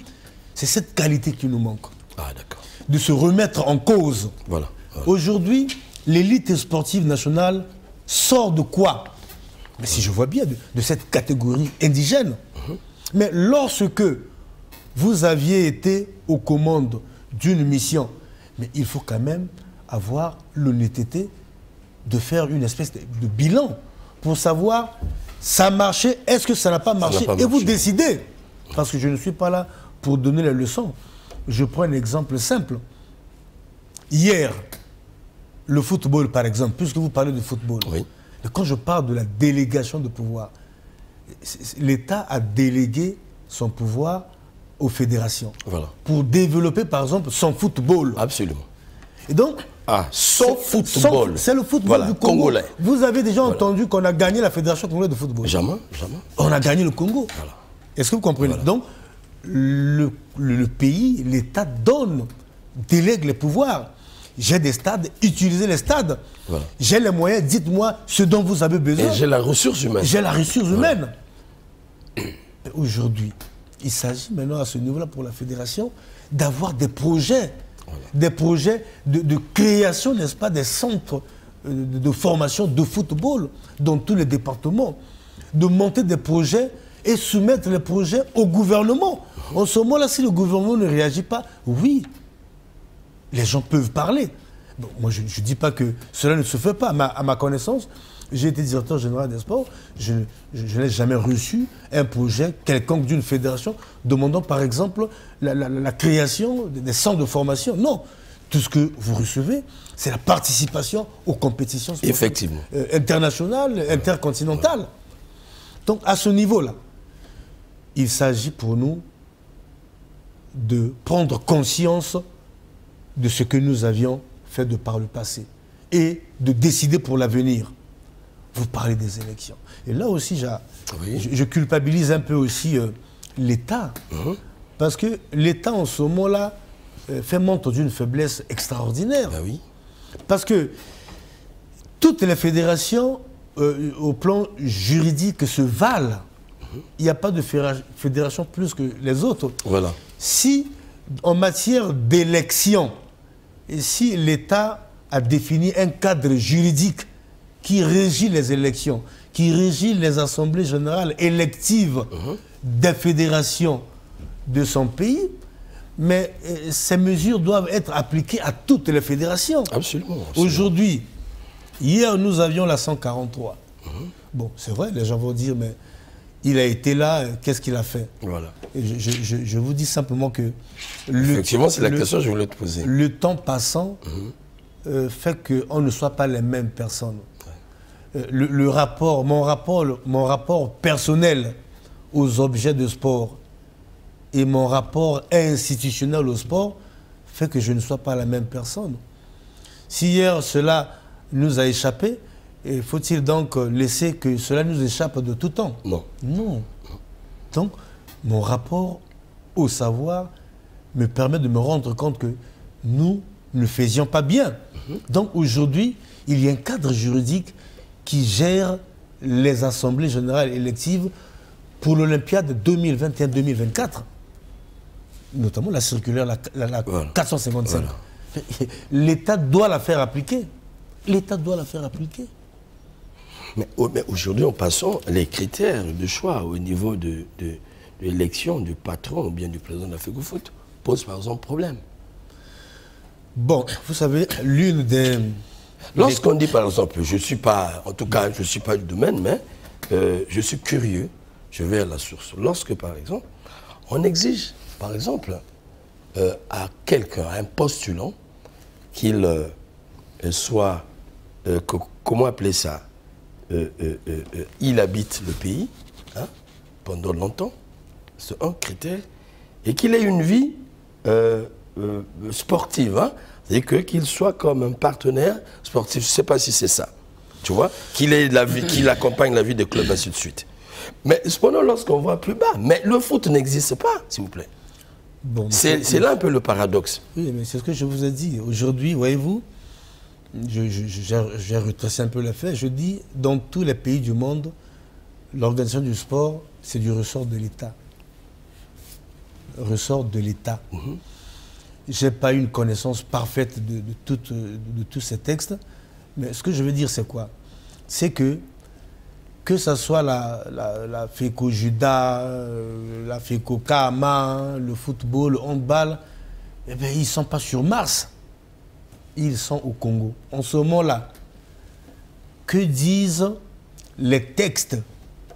B: c'est cette qualité qui nous manque.
A: Ah, d'accord.
B: De se remettre en cause.
A: Voilà.
B: Aujourd'hui, l'élite sportive nationale sort de quoi? Mais si je vois bien, de cette catégorie indigène. Mais lorsque vous aviez été aux commandes d'une mission, mais il faut quand même avoir l'honnêteté de faire une espèce de bilan pour savoir ça a marché, est-ce que ça n'a pas marché, et vous décidez. Parce que je ne suis pas là pour donner les leçons. Je prends un exemple simple. Hier, le football, par exemple, puisque vous parlez de football, mais quand je parle de la délégation de pouvoir, l'État a délégué son pouvoir aux fédérations pour développer, par exemple, son football.
A: Absolument.
B: Et donc,
A: son football.
B: C'est le football du Congo. Congolais. Vous avez déjà entendu qu'on a gagné la Fédération congolaise de football?
A: Jamais, jamais.
B: On a gagné le Congo. Est-ce que vous comprenez? Donc, le pays, l'État délègue les pouvoirs. J'ai des stades, utilisez les stades. J'ai les moyens, dites-moi ce dont vous avez besoin.
A: Et j'ai la ressource humaine.
B: J'ai la ressource humaine. Aujourd'hui, il s'agit maintenant à ce niveau-là pour la fédération d'avoir des projets. Des projets de création, n'est-ce pas, des centres de formation de football dans tous les départements. De monter des projets et soumettre les projets au gouvernement. En ce moment-là, si le gouvernement ne réagit pas, oui, les gens peuvent parler. Bon, moi, je ne dis pas que cela ne se fait pas. À ma connaissance, j'ai été directeur général des sports. Je n'ai jamais reçu un projet quelconque d'une fédération demandant, par exemple, la création des centres de formation. Non. Tout ce que vous recevez, c'est la participation aux compétitions sportives internationales, intercontinentales. Donc, à ce niveau-là, il s'agit pour nous de prendre conscience de ce que nous avions fait de par le passé et de décider pour l'avenir. Vous parlez des élections. Et là aussi, je culpabilise un peu aussi l'État. Parce que l'État, en ce moment-là, fait montre d'une faiblesse extraordinaire. Parce que toutes les fédérations, au plan juridique, se valent. Il n'y a pas de fédération plus que les autres. Si, en matière d'élection, et si l'État a défini un cadre juridique qui régit les élections, qui régit les assemblées générales électives des fédérations de son pays, mais ces mesures doivent être appliquées à toutes les fédérations.
A: Absolument.
B: Aujourd'hui, hier nous avions la 143. Bon, c'est vrai, les gens vont dire, mais il a été là, qu'est-ce qu'il a fait? Voilà. Et je vous dis simplement que...
A: Effectivement, c'est la question que je voulais te poser.
B: Le temps passant fait qu'on ne soit pas les mêmes personnes. Mon rapport personnel aux objets de sport et mon rapport institutionnel au sport fait que je ne sois pas la même personne. Si hier cela nous a échappé, faut-il donc laisser que cela nous échappe de tout temps?
A: Non.
B: Non. Donc, mon rapport au savoir me permet de me rendre compte que nous ne faisions pas bien. Donc, aujourd'hui, il y a un cadre juridique qui gère les assemblées générales électives pour l'Olympiade 2021-2024. Notamment la circulaire, la 455. Voilà. L'État doit la faire appliquer. L'État doit la faire appliquer.
A: Mais aujourd'hui, en passant, les critères de choix au niveau de l'élection du patron ou bien du président de la FECOFOOT posent par exemple problème.
B: Bon, vous savez, l'une des...
A: Lorsqu'on dit par exemple, je ne suis pas, en tout cas, je ne suis pas du domaine, mais je suis curieux, je vais à la source. Lorsque, par exemple, on exige, par exemple, à quelqu'un, à un postulant, qu'il soit, comment appeler ça, il habite le pays pendant longtemps, c'est un critère, et qu'il ait une vie sportive, c'est-à-dire qu'il soit comme un partenaire sportif, je ne sais pas si c'est ça, tu vois, qu'il accompagne la vie des clubs, ainsi de suite. Mais cependant, lorsqu'on voit plus bas, mais le foot n'existe pas, s'il vous plaît. Bon, c'est là un peu le paradoxe.
B: Oui, mais c'est ce que je vous ai dit. Aujourd'hui, voyez-vous, j'ai retracé un peu les faits. Je dis, dans tous les pays du monde, l'organisation du sport, c'est du ressort de l'État. Ressort de l'État. Je n'ai pas une connaissance parfaite de tous ces textes, mais ce que je veux dire, c'est quoi? C'est que ce soit la FECO-Juda, la FECO-Kama, le football, le handball, eh bien, ils ne sont pas sur Mars. Ils sont au Congo. En ce moment-là, que disent les textes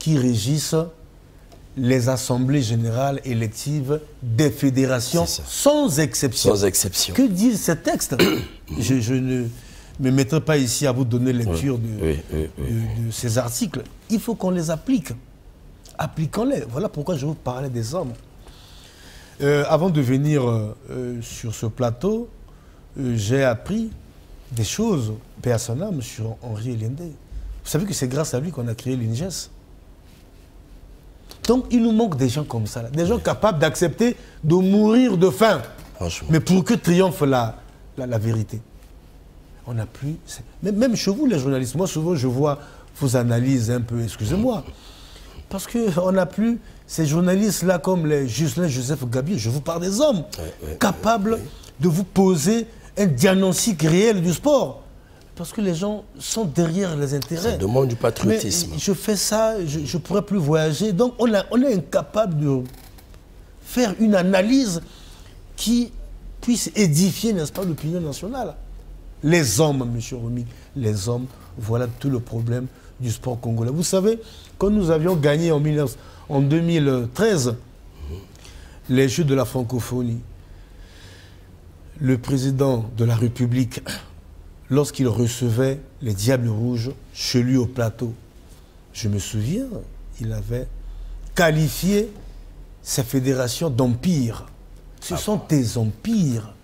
B: qui régissent les assemblées générales électives des fédérations, sans exception?
A: Sans exception.
B: Que disent ces textes? Je ne me mettrai pas ici à vous donner lecture de ces articles. Il faut qu'on les applique. Appliquons-les. Voilà pourquoi je vous parlais des hommes. Avant de venir sur ce plateau, j'ai appris des choses personnelles sur Henri Eliende. Vous savez que c'est grâce à lui qu'on a créé l'INGES. Donc il nous manque des gens comme ça, des gens capables d'accepter de mourir de faim. Mais pour que triomphe la vérité. On n'a plus... Même chez vous, les journalistes, moi souvent je vois vos analyses un peu, excusez-moi, parce qu'on n'a plus ces journalistes-là comme les Ghislain Joseph Gabier, je vous parle des hommes, capables de vous poser un diagnostic réel du sport. Parce que les gens sont derrière les intérêts.
A: Ça demande du patriotisme.
B: Mais je fais ça, je ne pourrais plus voyager. Donc on est incapable de faire une analyse qui puisse édifier, n'est-ce pas, l'opinion nationale. Les hommes, M. Romy, les hommes, voilà tout le problème du sport congolais. Vous savez, quand nous avions gagné en 2013 les Jeux de la francophonie, le président de la République, lorsqu'il recevait les Diables Rouges chez lui au plateau, je me souviens, il avait qualifié ces fédérations d'empires. Ce sont des empires.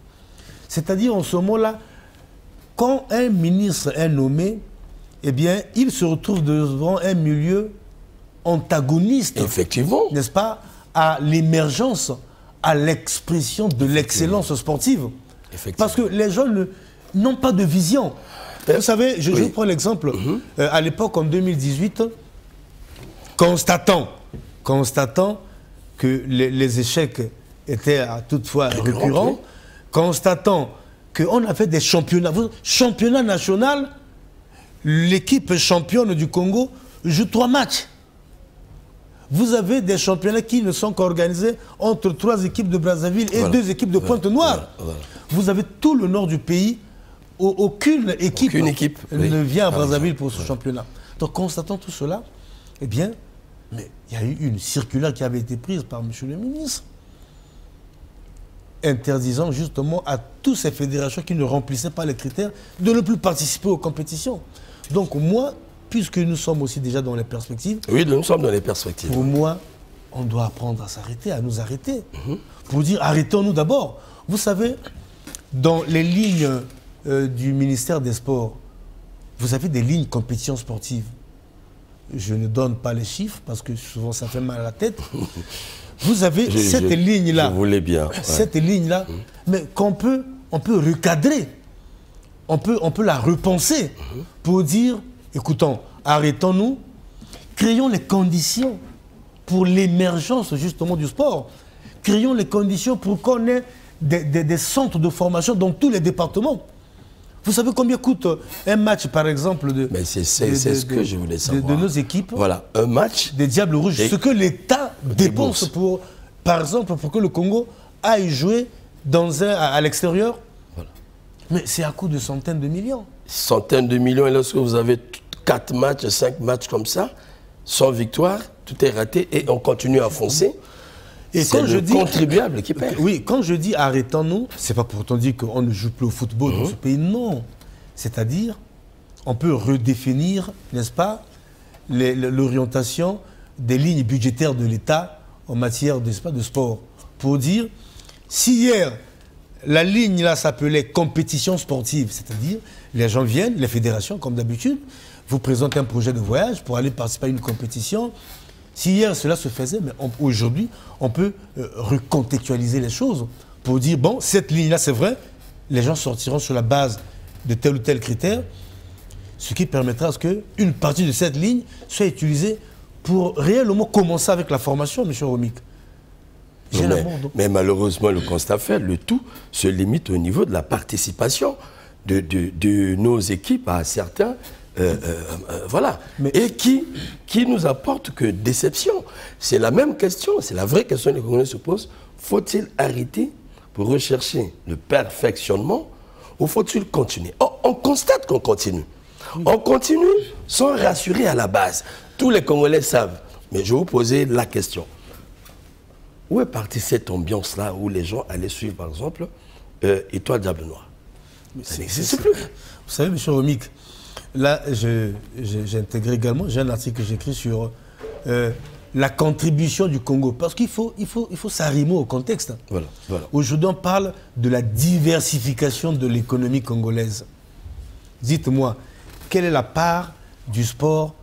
B: C'est-à-dire, en ce moment-là, quand un ministre est nommé, eh bien, il se retrouve devant un milieu antagoniste.
A: Effectivement.
B: N'est-ce pas? À l'émergence, à l'expression de l'excellence sportive. Parce que les gens n'ont pas de vision. Vous savez, je prends l'exemple, à l'époque, en 2018, constatant que les échecs étaient toutefois récurrents, constatant qu'on avait des championnats nationaux, l'équipe championne du Congo joue 3 matchs. Vous avez des championnats qui ne sont qu'organisés entre 3 équipes de Brazzaville et 2 équipes de Pointe-Noire. Vous avez tout le nord du pays, aucune équipe ne vient à Brazzaville pour ce championnat. Donc, constatant tout cela, eh bien, mais il y a eu une circulaire qui avait été prise par M. le ministre, interdisant justement à toutes ces fédérations qui ne remplissaient pas les critères de ne plus participer aux compétitions. Donc moi, puisque nous sommes aussi déjà dans les perspectives...
A: Oui, nous sommes dans les perspectives.
B: Pour moi, on doit apprendre à s'arrêter, à nous arrêter. Pour dire, arrêtons-nous d'abord. Vous savez, dans les lignes du ministère des Sports, vous avez des lignes compétitions sportives. Je ne donne pas les chiffres parce que souvent ça fait mal à la tête. Vous avez cette ligne-là.
A: Je voulais bien.
B: Cette ligne-là, mais on peut recadrer. On peut la repenser pour dire, écoutons, arrêtons-nous, créons les conditions pour l'émergence justement du sport. Créons les conditions pour qu'on ait des centres de formation dans tous les départements. Vous savez combien coûte un match, par exemple,
A: c'est ce que je voulais savoir.
B: De nos équipes.
A: Voilà, un match
B: des Diables Rouges. Ce que l'État dépense pour, par exemple, pour que le Congo aille jouer à l'extérieur. Voilà. Mais c'est à coût de centaines de millions.
A: Centaines de millions, et lorsque vous avez 4 matchs, 5 matchs comme ça, sans victoire, tout est raté et on continue à foncer. Et c'est le contribuable qui paie.
B: Oui, quand je dis arrêtons-nous, c'est pas pour autant dire qu'on ne joue plus au football dans ce pays, non. C'est-à-dire, on peut redéfinir, n'est-ce pas, l'orientation des lignes budgétaires de l'État en matière de sport. Pour dire, si hier, la ligne là s'appelait compétition sportive, c'est-à-dire, les gens viennent, les fédérations, comme d'habitude, vous présentent un projet de voyage pour aller participer à une compétition. Si hier cela se faisait, mais aujourd'hui, on peut recontextualiser les choses pour dire, bon, cette ligne-là, c'est vrai, les gens sortiront sur la base de tel ou tel critère, ce qui permettra à ce qu'une partie de cette ligne soit utilisée pour réellement commencer avec la formation, M. Romik.
A: Mais malheureusement, le constat fait, le tout se limite au niveau de la participation de nos équipes à certains... voilà. Et qui nous apporte que déception. C'est la même question, c'est la vraie question que les Congolais se posent. Faut-il arrêter pour rechercher le perfectionnement ou faut-il continuer? On constate qu'on continue. On continue sans rassurer à la base. Tous les Congolais savent. Mais je vais vous poser la question. Où est partie cette ambiance-là où les gens allaient suivre, par exemple, Étoile Diable Noir? Ça n'existe plus.
B: Vous savez, M. Romik, là, j'ai intégré également, j'ai un article que j'écris sur la contribution du Congo. Parce qu'il faut s'arrimer au contexte.
A: Voilà.
B: Aujourd'hui, on parle de la diversification de l'économie congolaise. Dites-moi, quelle est la part du sport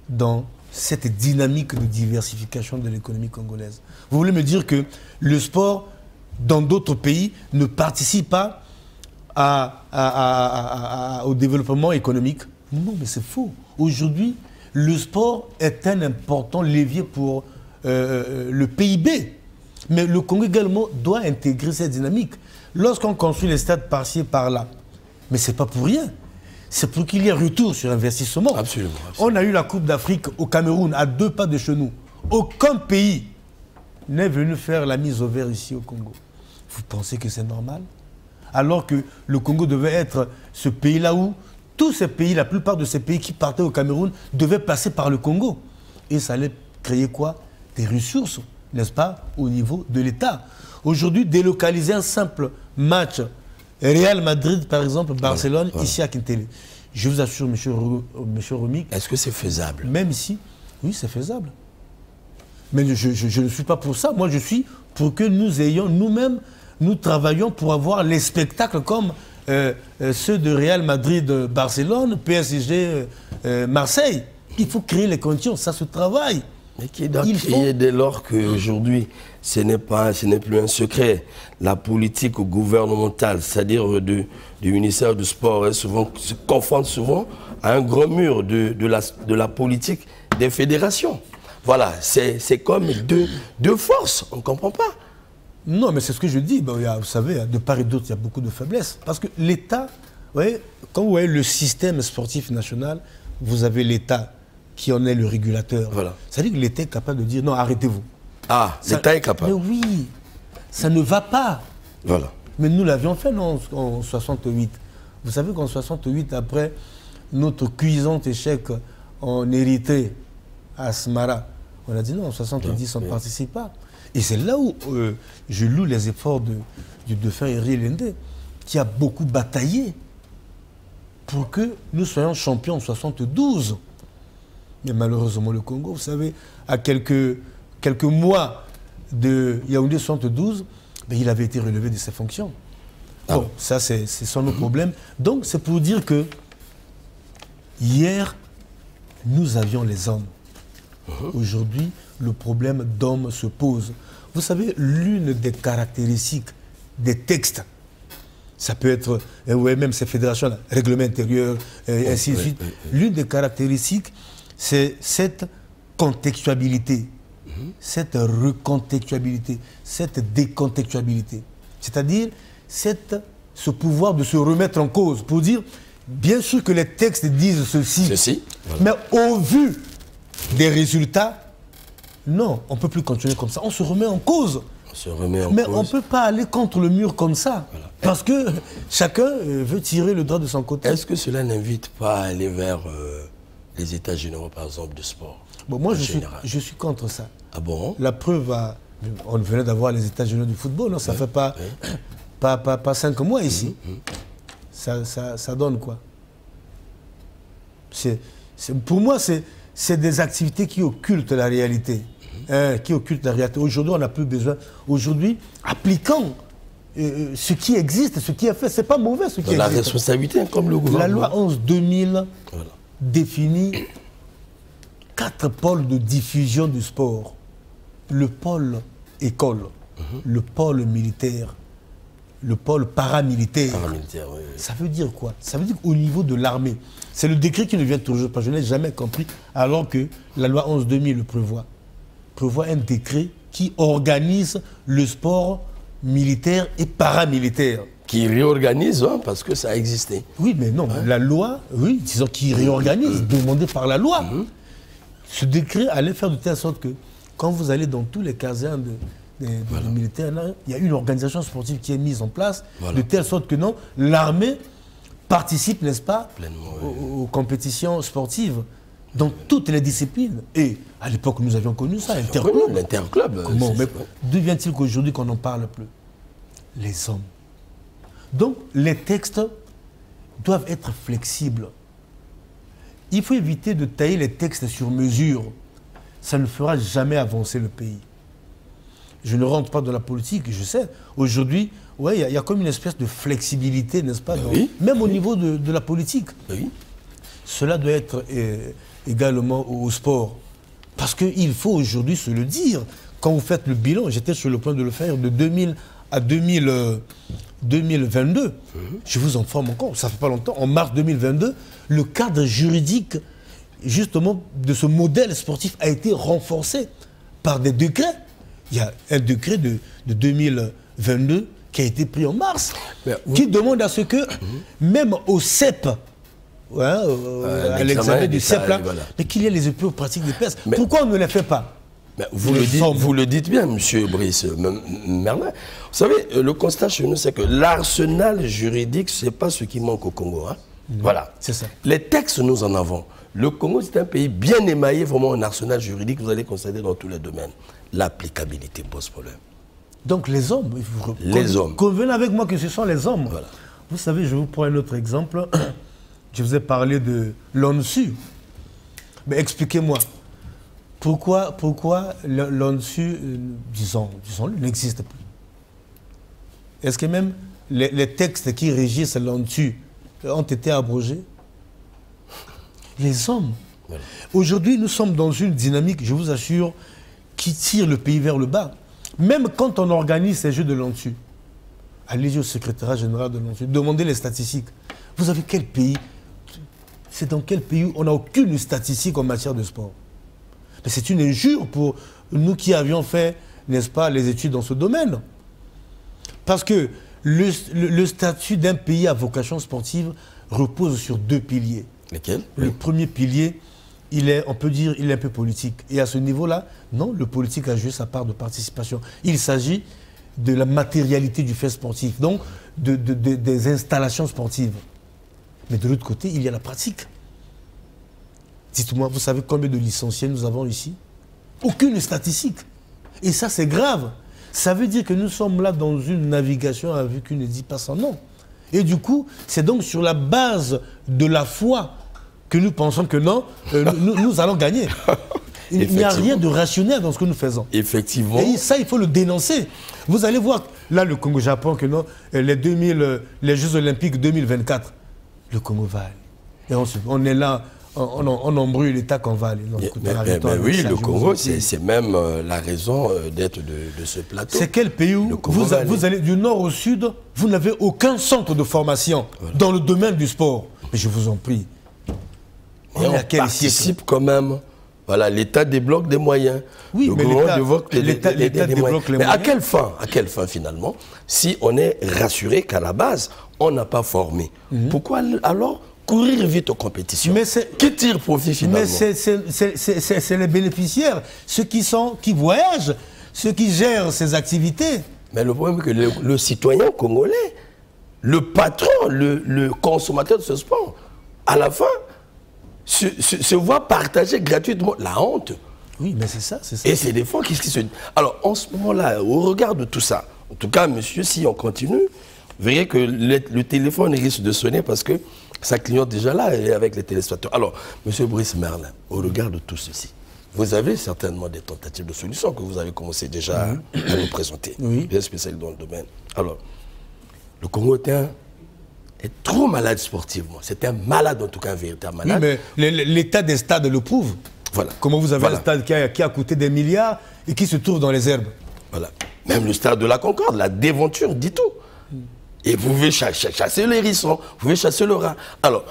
B: dans cette dynamique de diversification de l'économie congolaise? Vous voulez me dire que le sport, dans d'autres pays, ne participe pas au développement économique? Non, mais c'est faux. Aujourd'hui, le sport est un important levier pour le PIB. Mais le Congo également doit intégrer cette dynamique. Lorsqu'on construit les stades par-ci, par-là, mais ce n'est pas pour rien. C'est pour qu'il y ait retour sur investissement.
A: Absolument.
B: On a eu la Coupe d'Afrique au Cameroun, à 2 pas de chez nous. Aucun pays n'est venu faire la mise au vert ici au Congo. Vous pensez que c'est normal? Alors que le Congo devait être ce pays-là où tous ces pays, la plupart de ces pays qui partaient au Cameroun, devaient passer par le Congo. Et ça allait créer quoi? Des ressources, n'est-ce pas, au niveau de l'État. Aujourd'hui, délocaliser un simple match, Real Madrid, par exemple, Barcelone, ici à Kintele. Je vous assure, M. Romik...
A: Est-ce que c'est faisable?
B: Même ici, oui, c'est faisable. Mais je ne suis pas pour ça. Moi, je suis pour que nous ayons nous-mêmes, nous travaillons pour avoir les spectacles comme ceux de Real Madrid, Barcelone, PSG, Marseille. Il faut créer les conditions, ça se travaille.
A: Mais qui doit créer dès lors qu'aujourd'hui, ce n'est plus un secret. La politique gouvernementale, c'est-à-dire du ministère du Sport, se confronte souvent à un gros mur de la politique des fédérations. Voilà, c'est comme deux forces, on ne comprend pas.
B: Non, mais c'est ce que je dis. Vous savez, de part et d'autre, il y a beaucoup de faiblesses. Parce que l'État, voyez, quand vous voyez le système sportif national, vous avez l'État qui en est le régulateur.
A: Voilà.
B: Ça veut dire que l'État est capable de dire non, arrêtez-vous.
A: Ah, l'État est capable.
B: Mais oui, ça ne va pas.
A: Voilà.
B: Mais nous l'avions fait non, en 68. Vous savez qu'en 68, après notre cuisant échec en Érythrée, à Asmara, on a dit non, en 70, on ne participe pas. Et c'est là où je loue les efforts du défunt Henri Lende, qui a beaucoup bataillé pour que nous soyons champions en 72. Mais malheureusement, le Congo, vous savez, à quelques mois de Yaoundé 72, ben, il avait été relevé de ses fonctions.
A: Ah.
B: Bon, ça, c'est sans nos problèmes. Donc, c'est pour dire que hier, nous avions les hommes. Aujourd'hui, le problème d'hommes se pose. Vous savez, l'une des caractéristiques des textes, ça peut être, ouais, même ces fédérations, là, règlement intérieur, ainsi de suite. L'une des caractéristiques, c'est cette contextualité, cette recontextualité, cette décontextualité. C'est-à-dire ce pouvoir de se remettre en cause pour dire, bien sûr que les textes disent ceci, voilà. Mais au vu des résultats, non, on ne peut plus continuer comme ça. On se remet en cause. Mais on ne peut pas aller contre le mur comme ça. Voilà. Parce que chacun veut tirer le droit de son côté.
A: Est-ce que cela n'invite pas à aller vers les états généraux, par exemple, de sport?
B: Bon, moi, je suis contre ça.
A: Ah bon?
B: La preuve, on venait d'avoir les états généraux du football, non? Ça ne fait pas 5 mois ici. Ça donne quoi? Pour moi, c'est des activités qui occultent la réalité. Qui occultent la réalité. Aujourd'hui, on n'a plus besoin. Aujourd'hui, appliquons ce qui existe, ce qui est fait. Ce n'est pas mauvais ce qui existe.
A: La responsabilité, comme le gouvernement.
B: La loi 11-2000 définit 4 pôles de diffusion du sport. Le pôle école, le pôle militaire, le pôle paramilitaire.
A: Oui.
B: Ça veut dire quoi? Ça veut dire qu'au niveau de l'armée, c'est le décret qui ne vient toujours pas. Je n'ai jamais compris, alors que la loi 11-2000 le prévoit un décret qui organise le sport militaire et paramilitaire.
A: Qui réorganise, hein, parce que ça a existé.
B: Oui, mais non, la loi, oui, disons qui réorganise, demandé par la loi. Ce décret allait faire de telle sorte que, quand vous allez dans tous les casernes des militaires, là, il y a une organisation sportive qui est mise en place, de telle sorte que non, l'armée participe, n'est-ce pas, aux compétitions sportives dans toutes les disciplines. Et à l'époque, nous avions connu ça, Interclub.
A: L'Interclub.
B: Comment? Mais d'où vient-il qu'aujourd'hui qu'on n'en parle plus? Les hommes. Donc, les textes doivent être flexibles. Il faut éviter de tailler les textes sur mesure. Ça ne fera jamais avancer le pays. Je ne rentre pas dans la politique, je sais. Aujourd'hui, il y a comme une espèce de flexibilité, n'est-ce pas, même au niveau de la politique. Cela doit être également au sport. Parce qu'il faut aujourd'hui se le dire. Quand vous faites le bilan, j'étais sur le point de le faire, de 2000 à 2022, je vous informe encore, ça ne fait pas longtemps, en mars 2022, le cadre juridique, justement, de ce modèle sportif a été renforcé par des décrets. Il y a un décret de 2022 qui a été pris en mars, qui demande à ce que, même au CEP, à l'examen du CEP, là, mais qu'il y ait les épreuves pratiques des PS. Pourquoi on ne les fait pas?
A: Vous le dites bien, M. Brice Merlin. Vous savez, le constat chez nous, c'est que l'arsenal juridique, ce n'est pas ce qui manque au Congo. Hein. Voilà.
B: C'est ça.
A: Les textes, nous en avons. Le Congo, c'est un pays bien émaillé, vraiment un arsenal juridique, vous allez constater dans tous les domaines. L'applicabilité pose problème.
B: Donc les hommes, convenez avec moi que ce sont les hommes. Voilà. Vous savez, je vous prends un autre exemple. Je vous ai parlé de l'ONSU. Mais expliquez-moi, pourquoi l'ONSU, disons-le, n'existe plus? Est-ce que même les textes qui régissent l'ONSU ont été abrogés? Les hommes. Voilà. Aujourd'hui, nous sommes dans une dynamique, je vous assure, qui tire le pays vers le bas. Même quand on organise ces jeux de l'ONSU, allez-y au secrétariat général de l'ONSU, demandez les statistiques. Vous avez quel pays? C'est dans quel pays où on n'a aucune statistique en matière de sport? Mais c'est une injure pour nous qui avions fait, n'est-ce pas, les études dans ce domaine. Parce que le statut d'un pays à vocation sportive repose sur 2 piliers.
A: Lesquels?
B: Le premier pilier, on peut dire, il est un peu politique. Et à ce niveau-là, non, le politique a joué sa part de participation. Il s'agit de la matérialité du fait sportif, donc des installations sportives. Mais de l'autre côté, il y a la pratique. Dites-moi, vous savez combien de licenciés nous avons ici? Aucune statistique. Et ça, c'est grave. Ça veut dire que nous sommes là dans une navigation avec une ne dit pas son nom. Et du coup, c'est donc sur la base de la foi que nous pensons que non, nous allons gagner. Il n'y a rien de rationnel dans ce que nous faisons.
A: Effectivement.
B: Et ça, il faut le dénoncer. Vous allez voir, là, le Congo-Japon, que non, les Jeux Olympiques 2024, le Congo va aller. Et on est là, on embrouille l'État qu'on va aller. Non,
A: mais oui, le Congo, c'est même la raison d'être de ce plateau.
B: C'est quel pays où vous allez du nord au sud, vous n'avez aucun centre de formation dans le domaine du sport. Mais je vous en prie.
A: On participe quand même. Voilà, l'État débloque des moyens.
B: Oui, mais l'État débloque les moyens.
A: Mais à quelle fin finalement, si on est rassuré qu'à la base, on n'a pas formé, pourquoi alors courir vite aux compétitions? Qui tire profit finalement?
B: Mais c'est les bénéficiaires, ceux qui voyagent, ceux qui gèrent ces activités.
A: Mais le problème est que le citoyen congolais, le patron, le consommateur de ce sport, à la fin, se voit partager gratuitement la honte.
B: Oui, mais c'est ça.
A: Et c'est des fois qu'est-ce qui se... Alors, en ce moment-là, au regard de tout ça, en tout cas, monsieur, si on continue, vous verrez que le téléphone risque de sonner parce que ça clignote déjà là avec les téléspectateurs. Alors, monsieur Brice Merlin, au regard de tout ceci, vous avez certainement des tentatives de solutions que vous avez commencé déjà à nous présenter.
B: Oui.
A: Bien spécialisé dans le domaine. Alors, le Congo est trop malade sportivement. C'est un malade, en tout cas un véritable malade.
B: Oui, mais l'état des stades le prouve.
A: Voilà.
B: Comment vous avez un stade qui a coûté des milliards et qui se trouve dans les herbes.
A: Voilà. Même le stade de la Concorde, la déventure dit tout. Et vous pouvez chasser les hérissons, vous pouvez chasser le rat. Alors,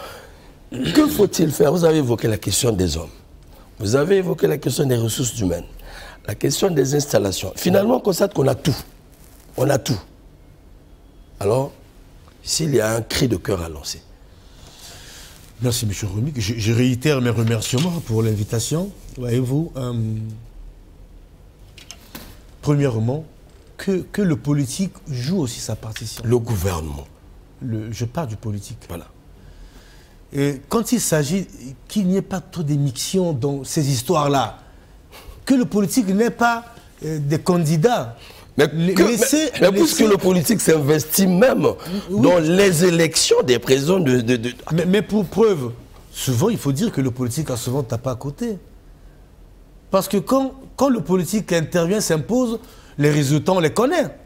A: que faut-il faire? Vous avez évoqué la question des hommes. Vous avez évoqué la question des ressources humaines. La question des installations. Finalement, on constate qu'on a tout. On a tout. Alors, s'il y a un cri de cœur à lancer.
B: Merci, M. Romik. Je réitère mes remerciements pour l'invitation. Voyez-vous, premièrement, que le politique joue aussi sa partition.
A: Le gouvernement.
B: Je parle du politique.
A: Voilà.
B: Et quand il s'agit qu'il n'y ait pas trop d'émixtions dans ces histoires-là, que le politique n'ait pas des candidats.
A: Mais puisque le politique s'investit même dans les élections des présidents
B: Mais pour preuve, souvent il faut dire que le politique a souvent tapé à côté. Parce que quand le politique intervient, s'impose, les résultats on les connaît.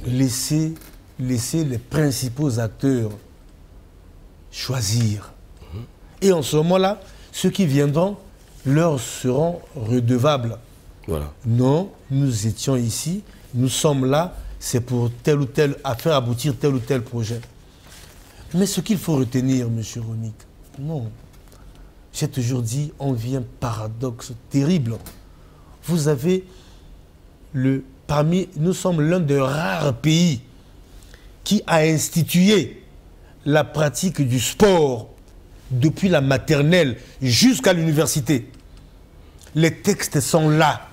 B: Laissez les principaux acteurs choisir. Et en ce moment-là, ceux qui viendront leur seront redevables.
A: Voilà.
B: Non, nous étions ici, nous sommes là, c'est pour tel ou tel, à faire aboutir tel ou tel projet. Mais ce qu'il faut retenir, M. Romik, non. J'ai toujours dit, on vit un paradoxe terrible. Vous avez nous sommes l'un des rares pays qui a institué la pratique du sport depuis la maternelle jusqu'à l'université. Les textes sont là,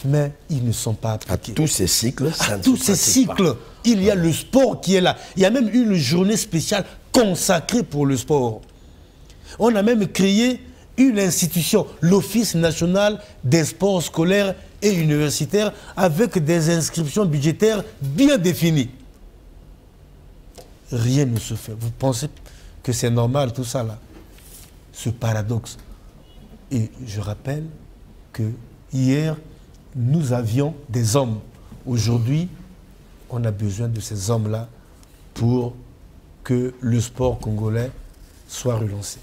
B: mais ils ne sont pas appliqués.
A: À tous ces cycles, ça ne
B: tous ces cycles, il y a le sport qui est là. Il y a même une journée spéciale consacrée pour le sport. On a même créé une institution, l'Office national des sports scolaires et universitaires, avec des inscriptions budgétaires bien définies. Rien ne se fait. Vous pensez que c'est normal tout ça là? Ce paradoxe. Et je rappelle que hier, nous avions des hommes. Aujourd'hui, on a besoin de ces hommes-là pour que le sport congolais soit relancé.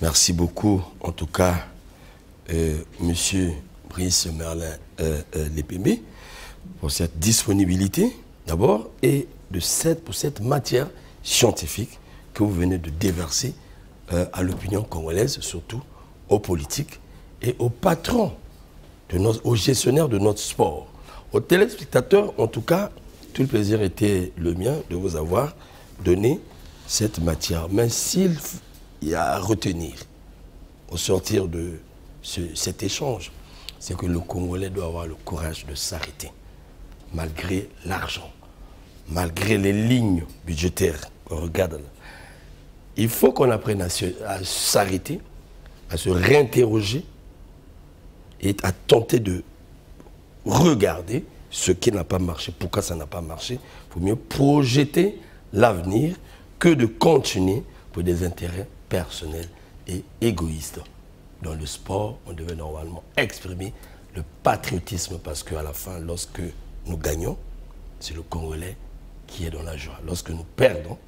A: Merci beaucoup, en tout cas, Monsieur Brice Merlin Lépémé, pour cette disponibilité, d'abord, et pour cette matière scientifique que vous venez de déverser à l'opinion congolaise, surtout aux politiques et aux patrons, aux gestionnaires de notre sport. Aux téléspectateurs, en tout cas, tout le plaisir était le mien de vous avoir donné cette matière. Mais s'il y a à retenir au sortir de cet échange, c'est que le Congolais doit avoir le courage de s'arrêter, malgré l'argent, malgré les lignes budgétaires qu'on regarde là. Il faut qu'on apprenne à s'arrêter, à se réinterroger et à tenter de regarder ce qui n'a pas marché, pourquoi ça n'a pas marché. Il faut mieux projeter l'avenir que de continuer pour des intérêts personnels et égoïstes. Dans le sport, on devait normalement exprimer le patriotisme parce qu'à la fin, lorsque nous gagnons, c'est le Congolais qui est dans la joie. Lorsque nous perdons,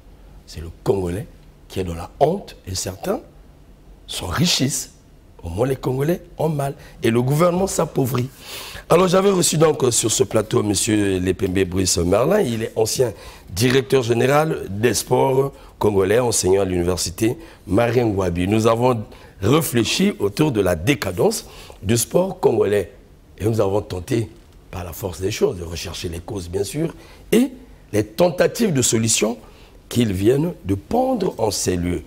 A: c'est le Congolais qui est dans la honte et certains s'enrichissent. Au moins les Congolais ont mal et le gouvernement s'appauvrit. Alors j'avais reçu donc sur ce plateau M. Lepembe Brice Merlin. Il est ancien directeur général des sports congolais, enseignant à l'université Marie-Ngouabi. Nous avons réfléchi autour de la décadence du sport congolais. Et nous avons tenté, par la force des choses, de rechercher les causes bien sûr, et les tentatives de solutions qu'ils viennent de pondre en ces lieux.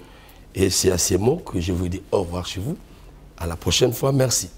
A: Et c'est à ces mots que je vous dis au revoir chez vous. À la prochaine fois, merci.